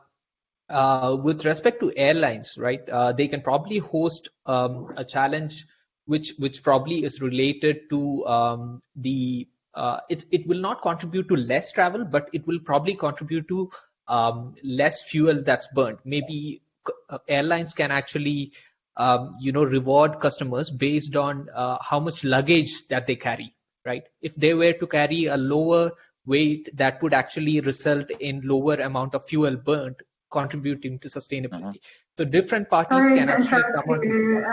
with respect to airlines, right, they can probably host a challenge which probably is related to it will not contribute to less travel, but it will probably contribute to less fuel that's burnt. Maybe airlines can actually reward customers based on how much luggage that they carry, right? If they were to carry a lower weight, that would actually result in lower amount of fuel burnt, contributing to sustainability. So different parties Sorry can to actually interrupt come on. you,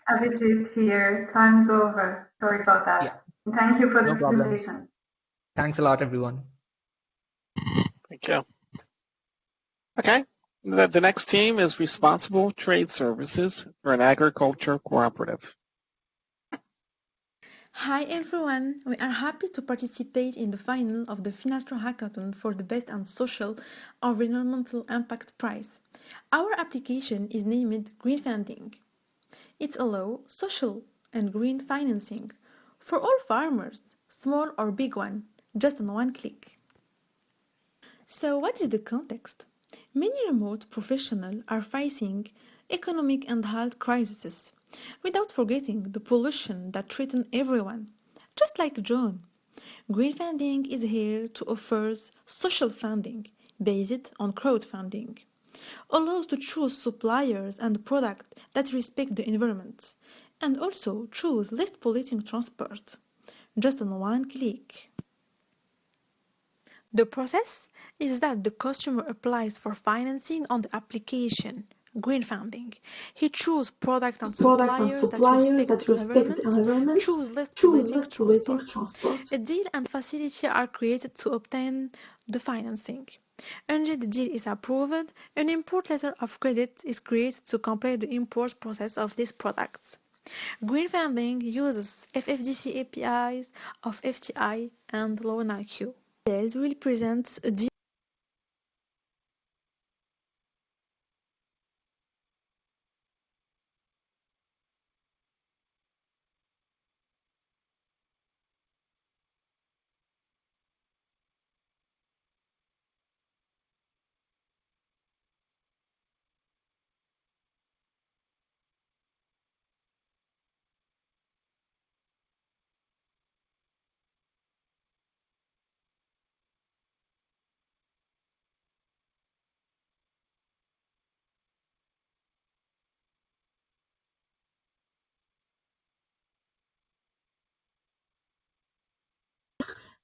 Abhijit here. Time's over. Sorry about that. Yeah. Thank you for the No problem. presentation. Thanks a lot, everyone. Thank you. Okay. The next team is Responsible Trade Services for an Agriculture Cooperative. Hi everyone, we are happy to participate in the final of the Finastra Hackathon for the Best and Social Environmental Impact Prize. Our application is named Green Funding. It allows social and green financing for all farmers, small or big one, just on one click. So what is the context? Many remote professionals are facing economic and health crises, without forgetting the pollution that threatens everyone. Just like John, green funding is here to offer social funding based on crowdfunding, allows to choose suppliers and products that respect the environment, and also choose less polluting transport, just on one click. The process is that the customer applies for financing on the application, green funding. He chooses products and suppliers that respect the environment, choose less polluting transport. A deal and facility are created to obtain the financing. Until the deal is approved, an import letter of credit is created to complete the import process of these products. Green funding uses FFDC APIs of FTI and LoanIQ. Sales will present a deal.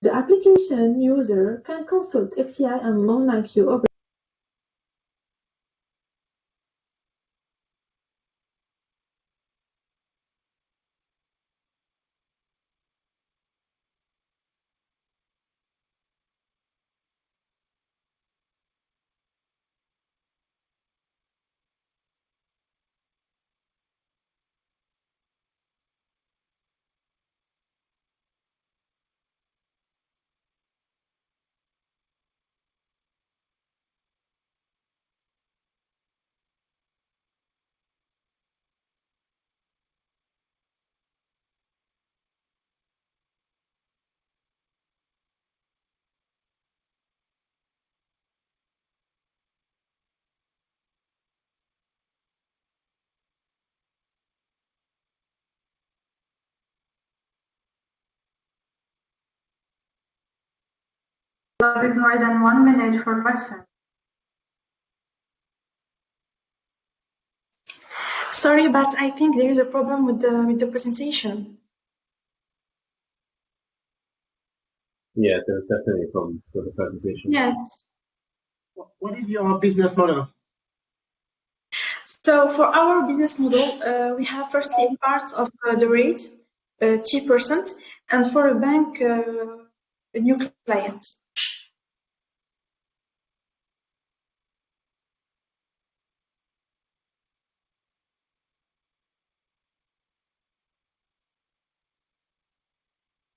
The application user can consult FTI and LoanIQ. A bit more than 1 minute for questions. Sorry, but I think there is a problem with the presentation. Yeah, there's definitely a problem with the presentation. Yes. What is your business model? So for our business model, we have firstly parts of the rate, T%, and for a bank, a new client.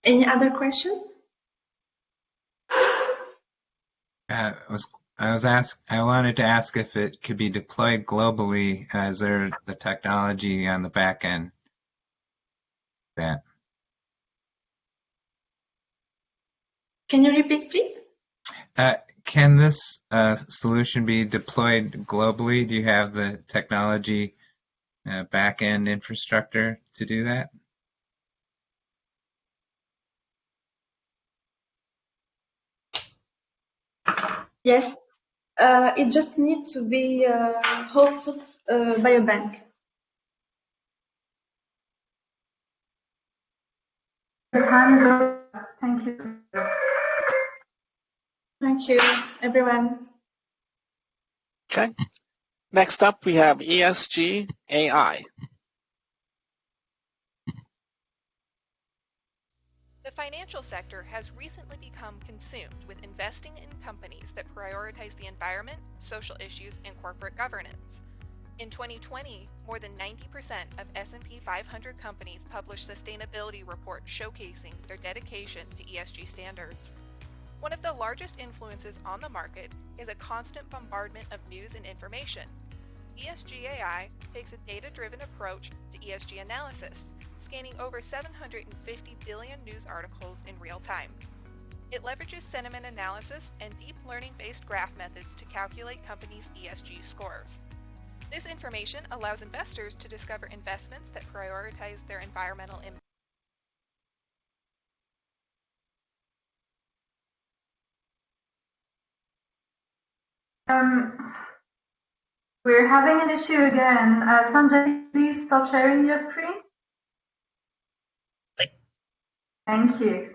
Any other question? I wanted to ask if it could be deployed globally. Is there the technology on the back end that? Can you repeat, please? Can this solution be deployed globally? Do you have the technology back end infrastructure to do that? Yes. It just needs to be hosted by a bank. The time is up. Thank you. Thank you, everyone. Okay. Next up, we have ESG AI. The financial sector has recently become consumed with investing in companies that prioritize the environment, social issues, and corporate governance. In 2020, more than 90% of S&P 500 companies published sustainability reports showcasing their dedication to ESG standards. One of the largest influences on the market is a constant bombardment of news and information. ESG AI takes a data-driven approach to ESG analysis, scanning over 750 billion news articles in real time. It leverages sentiment analysis and deep learning-based graph methods to calculate companies' ESG scores. This information allows investors to discover investments that prioritize their environmental impact. We're having an issue again. Sanjay, please stop sharing your screen. Thank you.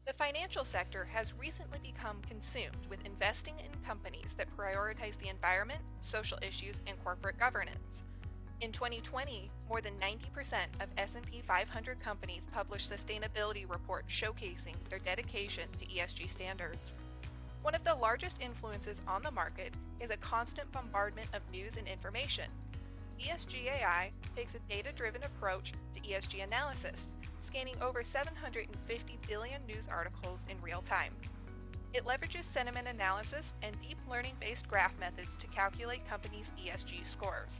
The financial sector has recently become consumed with investing in companies that prioritize the environment, social issues, and corporate governance. In 2020, more than 90% of S&P 500 companies published sustainability reports showcasing their dedication to ESG standards. One of the largest influences on the market is a constant bombardment of news and information. ESG AI takes a data-driven approach to ESG analysis, scanning over 750 billion news articles in real time. It leverages sentiment analysis and deep learning-based graph methods to calculate companies' ESG scores.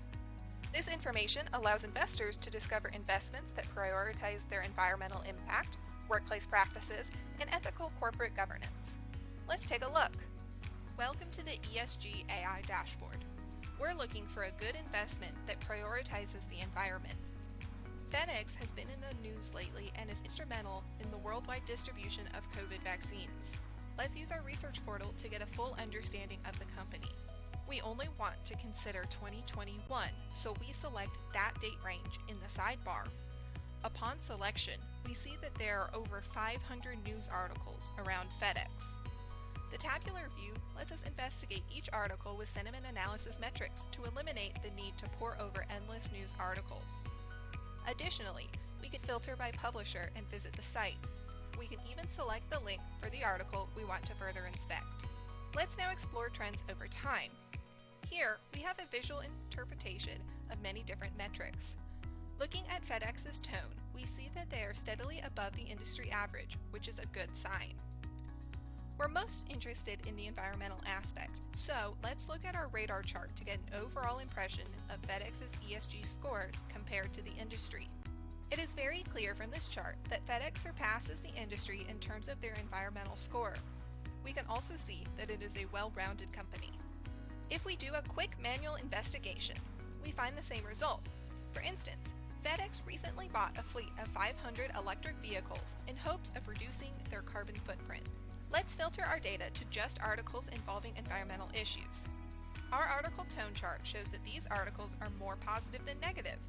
This information allows investors to discover investments that prioritize their environmental impact, workplace practices, and ethical corporate governance. Let's take a look. Welcome to the ESG AI dashboard. We're looking for a good investment that prioritizes the environment. FedEx has been in the news lately and is instrumental in the worldwide distribution of COVID vaccines. Let's use our research portal to get a full understanding of the company. We only want to consider 2021, so we select that date range in the sidebar. Upon selection, we see that there are over 500 news articles around FedEx. The tabular view lets us investigate each article with sentiment analysis metrics to eliminate the need to pore over endless news articles. Additionally, we can filter by publisher and visit the site. We can even select the link for the article we want to further inspect. Let's now explore trends over time. Here, we have a visual interpretation of many different metrics. Looking at FedEx's tone, we see that they are steadily above the industry average, which is a good sign. We're most interested in the environmental aspect, so let's look at our radar chart to get an overall impression of FedEx's ESG scores compared to the industry. It is very clear from this chart that FedEx surpasses the industry in terms of their environmental score. We can also see that it is a well-rounded company. If we do a quick manual investigation, we find the same result. For instance, FedEx recently bought a fleet of 500 electric vehicles in hopes of reducing their carbon footprint. Let's filter our data to just articles involving environmental issues. Our article tone chart shows that these articles are more positive than negative.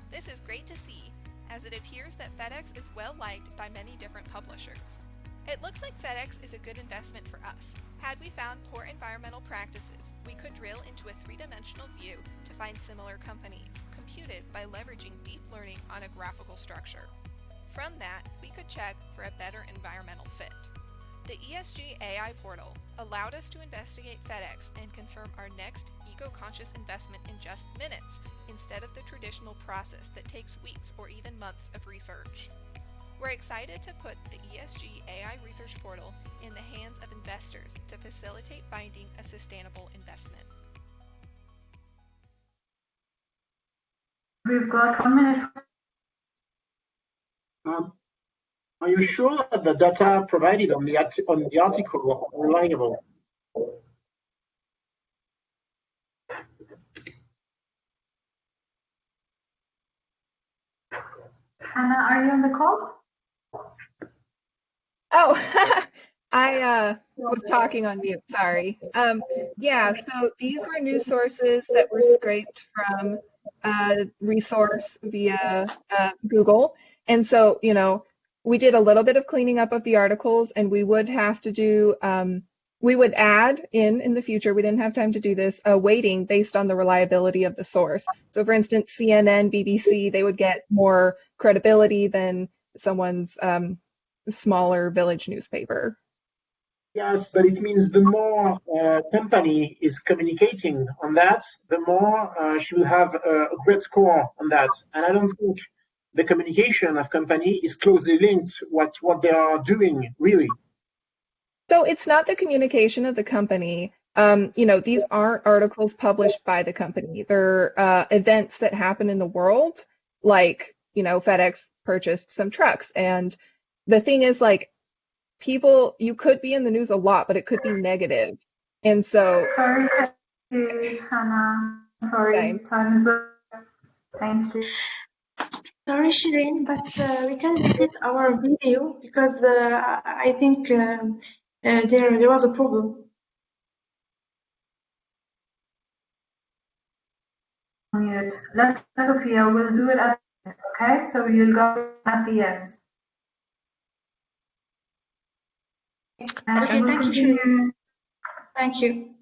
This is great to see, as it appears that FedEx is well liked by many different publishers. It looks like FedEx is a good investment for us. Had we found poor environmental practices, we could drill into a three-dimensional view to find similar companies, computed by leveraging deep learning on a graphical structure. From that, we could check for a better environmental fit. The ESG AI portal allowed us to investigate FedEx and confirm our next eco-conscious investment in just minutes, instead of the traditional process that takes weeks or even months of research. We're excited to put the ESG AI research portal in the hands of investors to facilitate finding a sustainable investment. We've got 1 minute. Are you sure that the data provided on the article are reliable? Hannah, are you on the call? Oh, I was talking on mute, sorry. Yeah, so these were news sources that were scraped from a resource via Google. And so, you know, we did a little bit of cleaning up of the articles, and we would have to do, we would add in the future, we didn't have time to do this, a weighting based on the reliability of the source. So for instance, CNN, BBC, they would get more credibility than someone's smaller village newspaper. Yes, but it means the more company is communicating on that, the more she will have a great score on that. And I don't think the communication of company is closely linked what they are doing, really. So it's not the communication of the company. You know, these aren't articles published by the company. They're events that happen in the world, like, you know, FedEx purchased some trucks. And the thing is, like, people, you could be in the news a lot, but it could be negative. And so. Sorry, Hannah. Sorry, Okay. time is up. Thank you. Sorry, Shireen, but we can edit our video because I think there was a problem. Mute. Let's, Sophia, we'll do it at the end, okay? So you'll go at the end. And Okay, we'll thank you, Shireen. Thank you.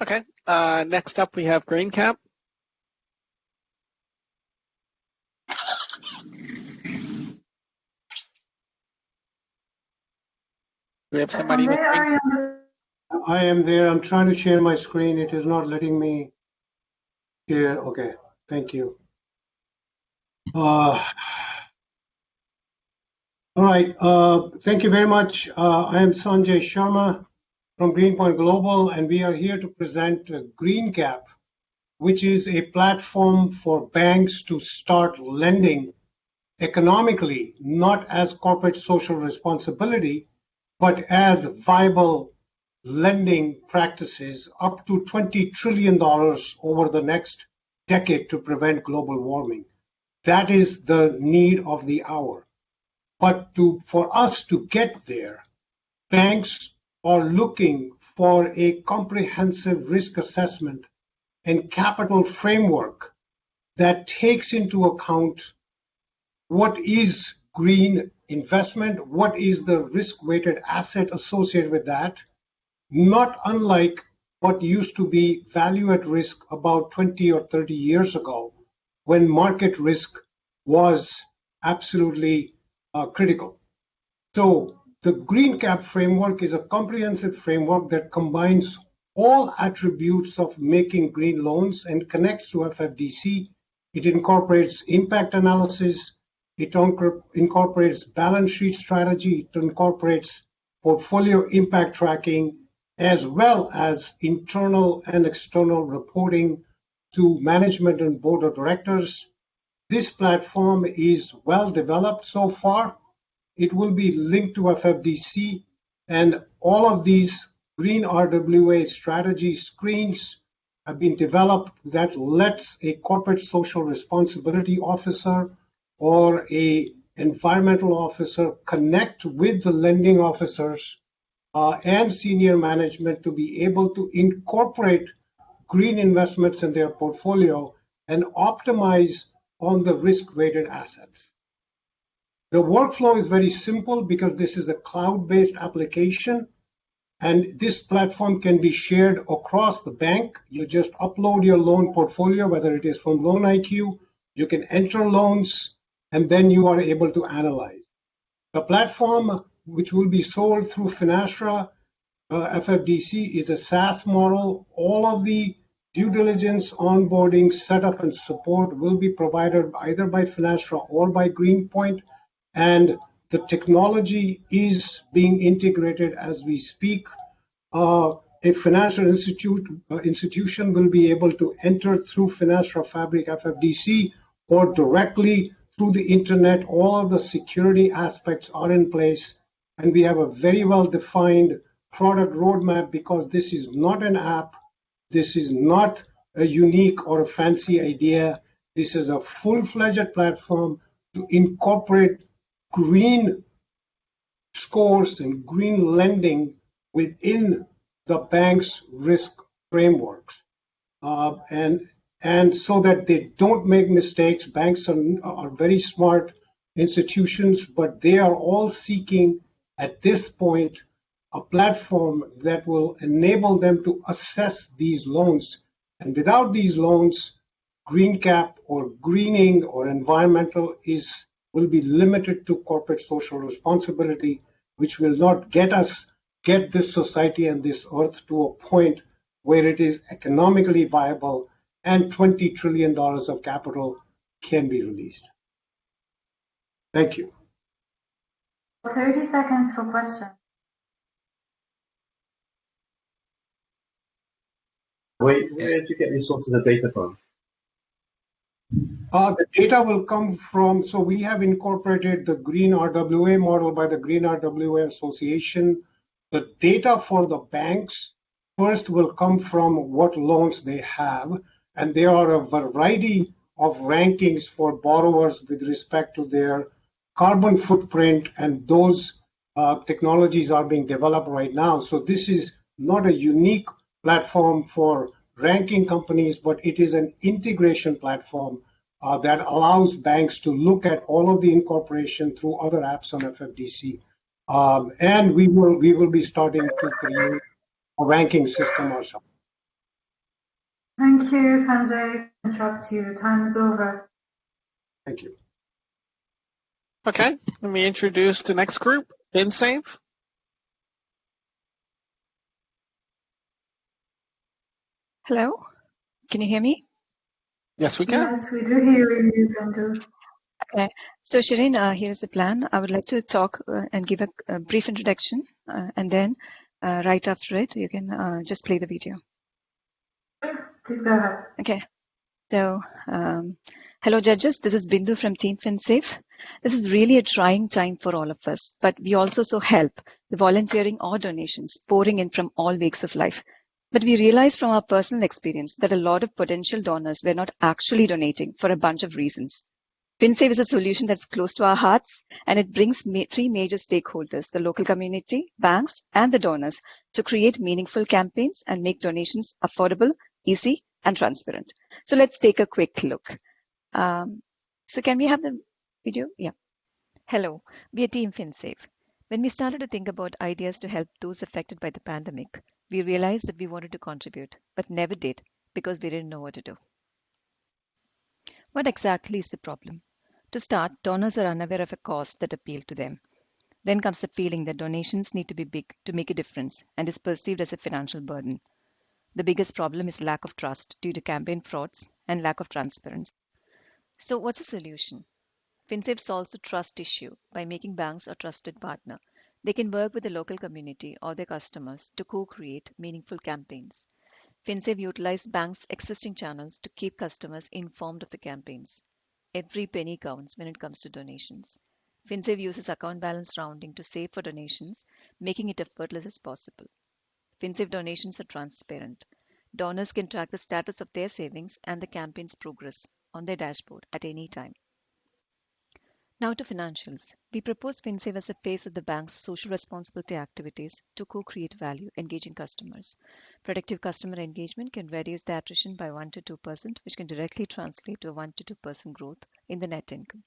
Okay, next up we have GreenCap. We have somebody with I am there. I'm trying to share my screen. It is not letting me share. Okay, thank you. All right, thank you very much. I am Sanjay Sharma from Greenpoint Global, and we are here to present GreenCap, which is a platform for banks to start lending economically, not as corporate social responsibility, but as viable lending practices up to $20 trillion over the next decade to prevent global warming. That is the need of the hour. But for us to get there, banks are looking for a comprehensive risk assessment and capital framework that takes into account what is green investment, what is the risk-weighted asset associated with that, not unlike what used to be value at risk about 20 or 30 years ago, when market risk was absolutely critical. So the GreenCap framework is a comprehensive framework that combines all attributes of making green loans and connects to FFDC. It incorporates impact analysis, it incorporates balance sheet strategy, it incorporates portfolio impact tracking, as well as internal and external reporting to management and board of directors. This platform is well developed so far. It will be linked to FFDC, and all of these green RWA strategy screens have been developed that lets a corporate social responsibility officer or a environmental officer connect with the lending officers and senior management to be able to incorporate green investments in their portfolio and optimize on the risk-weighted assets. The workflow is very simple because this is a cloud-based application, and this platform can be shared across the bank. You just upload your loan portfolio, whether it is from LoanIQ, you can enter loans, and then you are able to analyze. The platform, which will be sold through Finastra, FFDC, is a SaaS model. All of the Due diligence, onboarding, setup, and support will be provided either by Finastra or by Greenpoint, and the technology is being integrated as we speak. A financial institution will be able to enter through Finastra Fabric FFDC or directly through the internet. All of the security aspects are in place, and we have a very well-defined product roadmap because this is not an app. This is not a unique or a fancy idea. This is a full-fledged platform to incorporate green scores and green lending within the bank's risk frameworks. And so that they don't make mistakes. Banks are very smart institutions, but they are all seeking at this point a platform that will enable them to assess these loans. And without these loans, green cap or greening or environmental will be limited to corporate social responsibility, which will not get this society and this earth to a point where it is economically viable and $20 trillion of capital can be released. Thank you. 30 seconds for questions. Where did you get these sources of data from? The data will come from, so we have incorporated the Green RWA model by the Green RWA Association. The data for the banks first will come from what loans they have, and there are a variety of rankings for borrowers with respect to their carbon footprint, and those technologies are being developed right now. So this is not a unique platform for ranking companies, but it is an integration platform that allows banks to look at all of the incorporation through other apps on FFDC. And we will be starting to create a ranking system ourselves. Thank you, Sanjay. Interrupt you. Time is over. Thank you. Okay, let me introduce the next group, FinSave. Hello, can you hear me? Yes, we can. Yes, we do hear you, Bindu. Okay, so Shireen, here's the plan. I would like to talk and give a brief introduction, and then right after it, you can just play the video. Please go ahead. Okay, so hello judges, this is Bindu from Team FinSafe. This is really a trying time for all of us, but we also so help the volunteering or donations pouring in from all walks of life. But we realized from our personal experience that a lot of potential donors were not actually donating for a bunch of reasons. FinSave is a solution that's close to our hearts, and it brings three major stakeholders, the local community, banks, and the donors, to create meaningful campaigns and make donations affordable, easy, and transparent. So let's take a quick look. So can we have the video? Yeah. Hello, we are Team FinSave. When we started to think about ideas to help those affected by the pandemic, we realized that we wanted to contribute, but never did because we didn't know what to do. What exactly is the problem? To start, donors are unaware of a cause that appealed to them. Then comes the feeling that donations need to be big to make a difference and is perceived as a financial burden. The biggest problem is lack of trust due to campaign frauds and lack of transparency. So what's the solution? FinSafe solves the trust issue by making banks a trusted partner. They can work with the local community or their customers to co-create meaningful campaigns. FinSafe utilizes banks' existing channels to keep customers informed of the campaigns. Every penny counts when it comes to donations. FinSafe uses account balance rounding to save for donations, making it effortless as possible. FinSafe donations are transparent. Donors can track the status of their savings and the campaign's progress on their dashboard at any time. Now to financials. We propose FinSave as a face of the bank's social responsibility activities to co-create value, engaging customers. Productive customer engagement can reduce the attrition by 1 to 2%, which can directly translate to a 1 to 2% growth in the net income.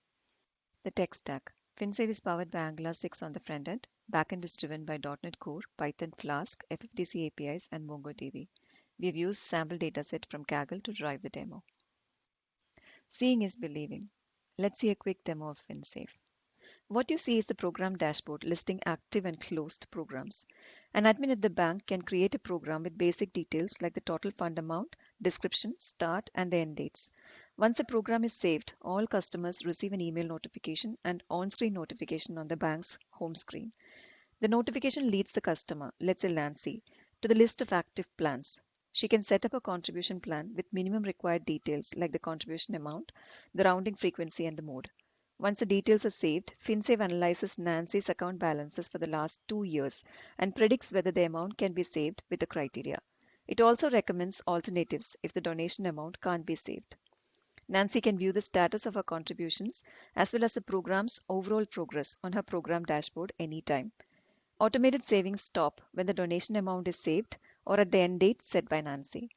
The tech stack. FinSave is powered by Angular 6 on the front end. Backend is driven by .NET Core, Python, Flask, FFDC APIs, and MongoDB. We have used sample dataset from Kaggle to drive the demo. Seeing is believing. Let's see a quick demo of FinSave. What you see is the program dashboard listing active and closed programs. An admin at the bank can create a program with basic details like the total fund amount, description, start, and the end dates. Once a program is saved, all customers receive an email notification and on-screen notification on the bank's home screen. The notification leads the customer, let's say Nancy, to the list of active plans. She can set up a contribution plan with minimum required details like the contribution amount, the rounding frequency, and the mode. Once the details are saved, FinSave analyzes Nancy's account balances for the last 2 years and predicts whether the amount can be saved with the criteria. It also recommends alternatives if the donation amount can't be saved. Nancy can view the status of her contributions as well as the program's overall progress on her program dashboard anytime. Automated savings stop when the donation amount is saved or at the end date set by Nancy.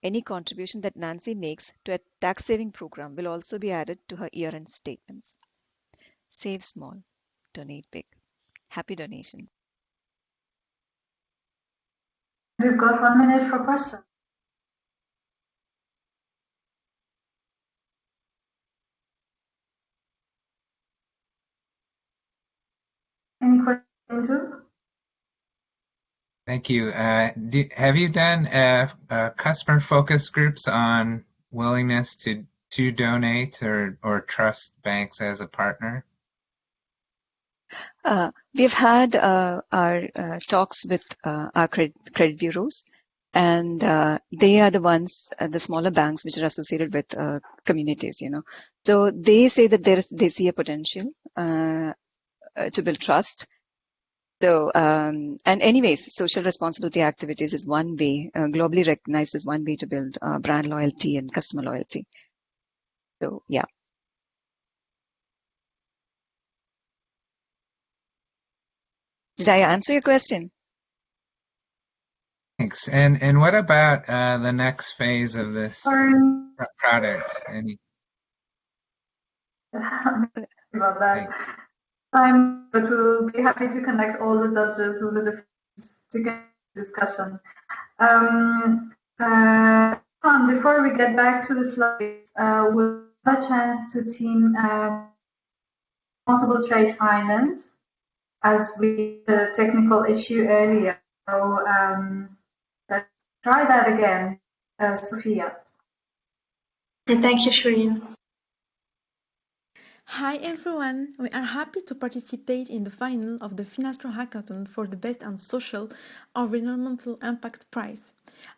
Any contribution that Nancy makes to a tax-saving program will also be added to her year-end statements. Save small, donate big. Happy donation. We've got 1 minute for questions. Any questions? Thank you. Have you done customer focus groups on willingness to donate or trust banks as a partner? We've had our talks with our credit bureaus, and they are the ones, the smaller banks which are associated with communities, So they say that they see a potential to build trust. So, and anyways, social responsibility activities is one way, globally recognized as one way to build brand loyalty and customer loyalty. So, yeah. Did I answer your question? Thanks. And what about the next phase of this product? About that. But we'll be happy to connect all the judges with the to get discussion. Before we get back to the slides, we'll have a chance to team responsible trade finance as we the technical issue earlier. So let's try that again, Sophia. Thank you, Shireen. Hi everyone, we are happy to participate in the final of the Finastra Hackathon for the Best and Social Environmental Impact Prize.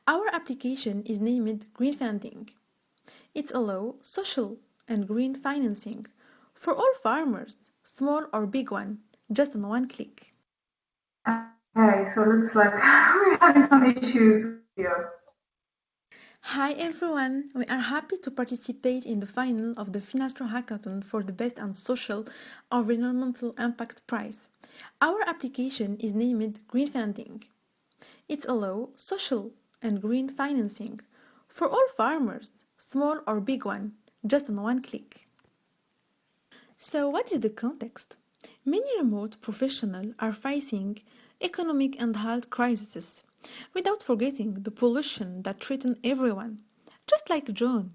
Our application is named Green Funding. It allows social and green financing for all farmers, small or big one, just on one click. Okay, so it looks like we're having some issues here. Hi everyone, we are happy to participate in the final of the Finastra Hackathon for the Best and Social Environmental Impact Prize. Our application is named Green Funding. It allows social and green financing for all farmers, small or big one, just on one click. So what is the context? Many remote professionals are facing economic and health crises, without forgetting the pollution that threatens everyone, just like John.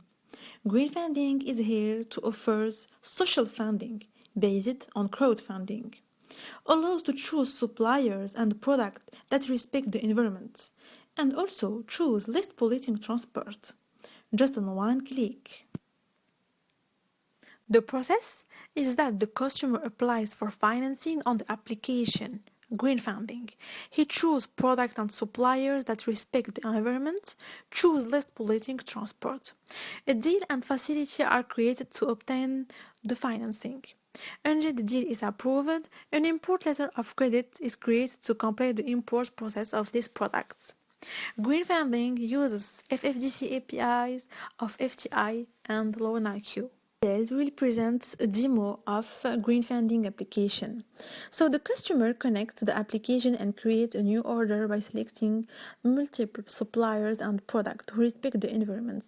Green Funding is here to offer social funding based on crowdfunding, allows to choose suppliers and products that respect the environment, and also choose less polluting transport, just on one click. The process is that the customer applies for financing on the application, Green Funding. He chooses products and suppliers that respect the environment, choose less polluting transport. A deal and facility are created to obtain the financing. Until the deal is approved, an import letter of credit is created to complete the import process of these products. Green Funding uses FFDC APIs of FTI and LoanIQ. Will present a demo of a Green Funding application. So the customer connects to the application and creates a new order by selecting multiple suppliers and products who respect the environment,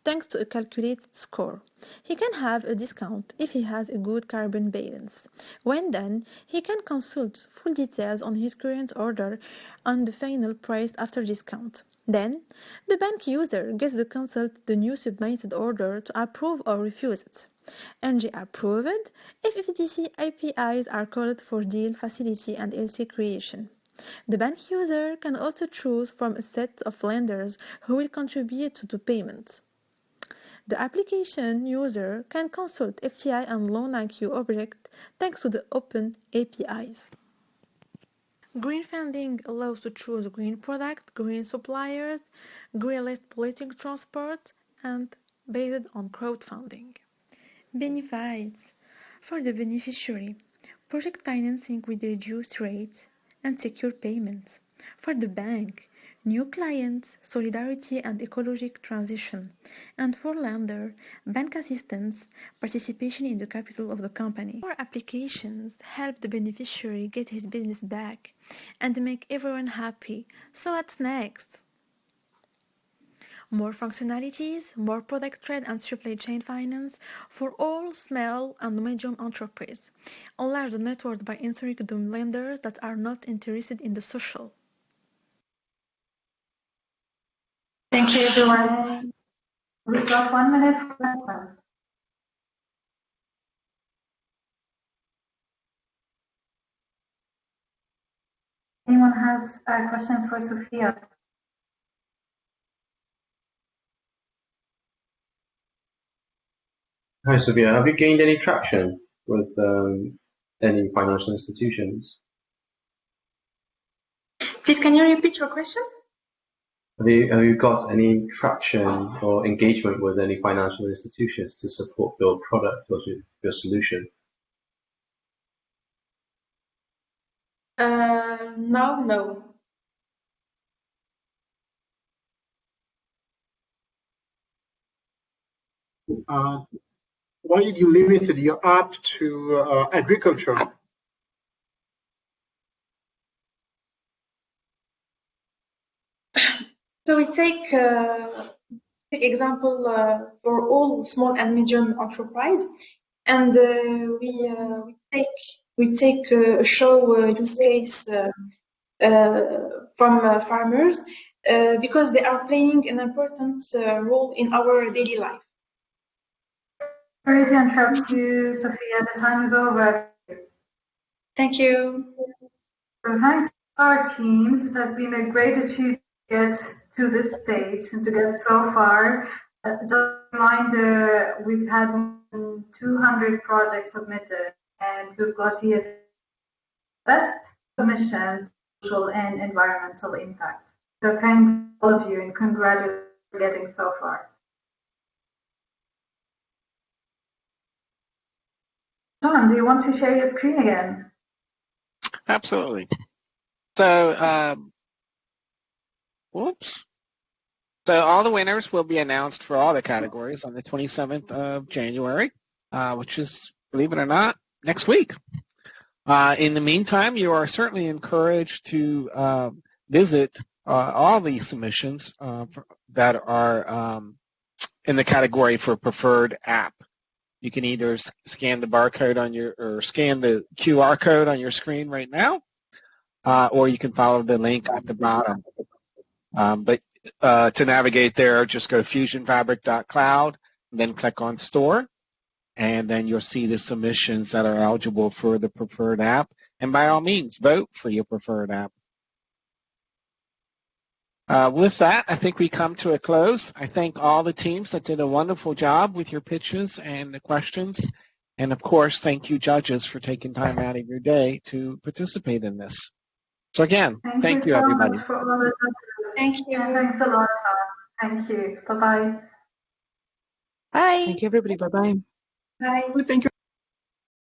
thanks to a calculated score. He can have a discount if he has a good carbon balance. When done, he can consult full details on his current order and the final price after discount. Then, the bank user gets to consult the new submitted order to approve or refuse it. NG approved if FDC APIs are called for deal facility and LC creation. The bank user can also choose from a set of lenders who will contribute to the payments. The application user can consult FTI and LoanIQ object thanks to the open APIs. Green funding allows to choose green product, green suppliers, green-less polluting transport, and based on crowdfunding. Benefits for the beneficiary: project financing with reduced rates and secure payments. For the bank, new clients, solidarity and ecologic transition. And for lender, bank assistance, participation in the capital of the company. Our applications help the beneficiary get his business back and make everyone happy. So what's next? More functionalities, more product trade and supply chain finance for all small and medium enterprises. Enlarge the network by entering the lenders that are not interested in the social. Thank you, everyone. We've got 1 minute for questions. Anyone has questions for Sophia? Hi, Sophia. Have you gained any traction with any financial institutions? Please, can you repeat your question? Have you got any traction or engagement with any financial institutions to support your product or your solution? Now, no. Why did you limit your app to agriculture? So we take example for all small and medium enterprise, and we take a show use case from farmers because they are playing an important role in our daily life. Sorry to interrupt you, Sophia. The time is over. Thank you. So thanks to our teams. It has been a great achievement to get to this stage and to get so far. Just a reminder, we've had more than 200 projects submitted, and we've got here best submissions, social and environmental impact. So thank all of you and congratulations for getting so far. John, do you want to share your screen again? Absolutely. So, whoops. So all the winners will be announced for all the categories on the 27th of January, which is, believe it or not, next week. In the meantime, you are certainly encouraged to visit all the submissions that are in the category for preferred app. You can either scan the barcode on or scan the QR code on your screen right now, or you can follow the link at the bottom. But to navigate there, just go fusionfabric.cloud, then click on Store, and then you'll see the submissions that are eligible for the preferred app. And by all means, vote for your preferred app. With that, I think we come to a close. I thank all the teams that did a wonderful job with your pitches and the questions. And of course, thank you, judges, for taking time out of your day to participate in this. So again, thank you, everybody. Much for all the Thank you. Thanks a lot. Thank you. Bye-bye. Bye. Thank you, everybody. Bye-bye. Bye. Thank you.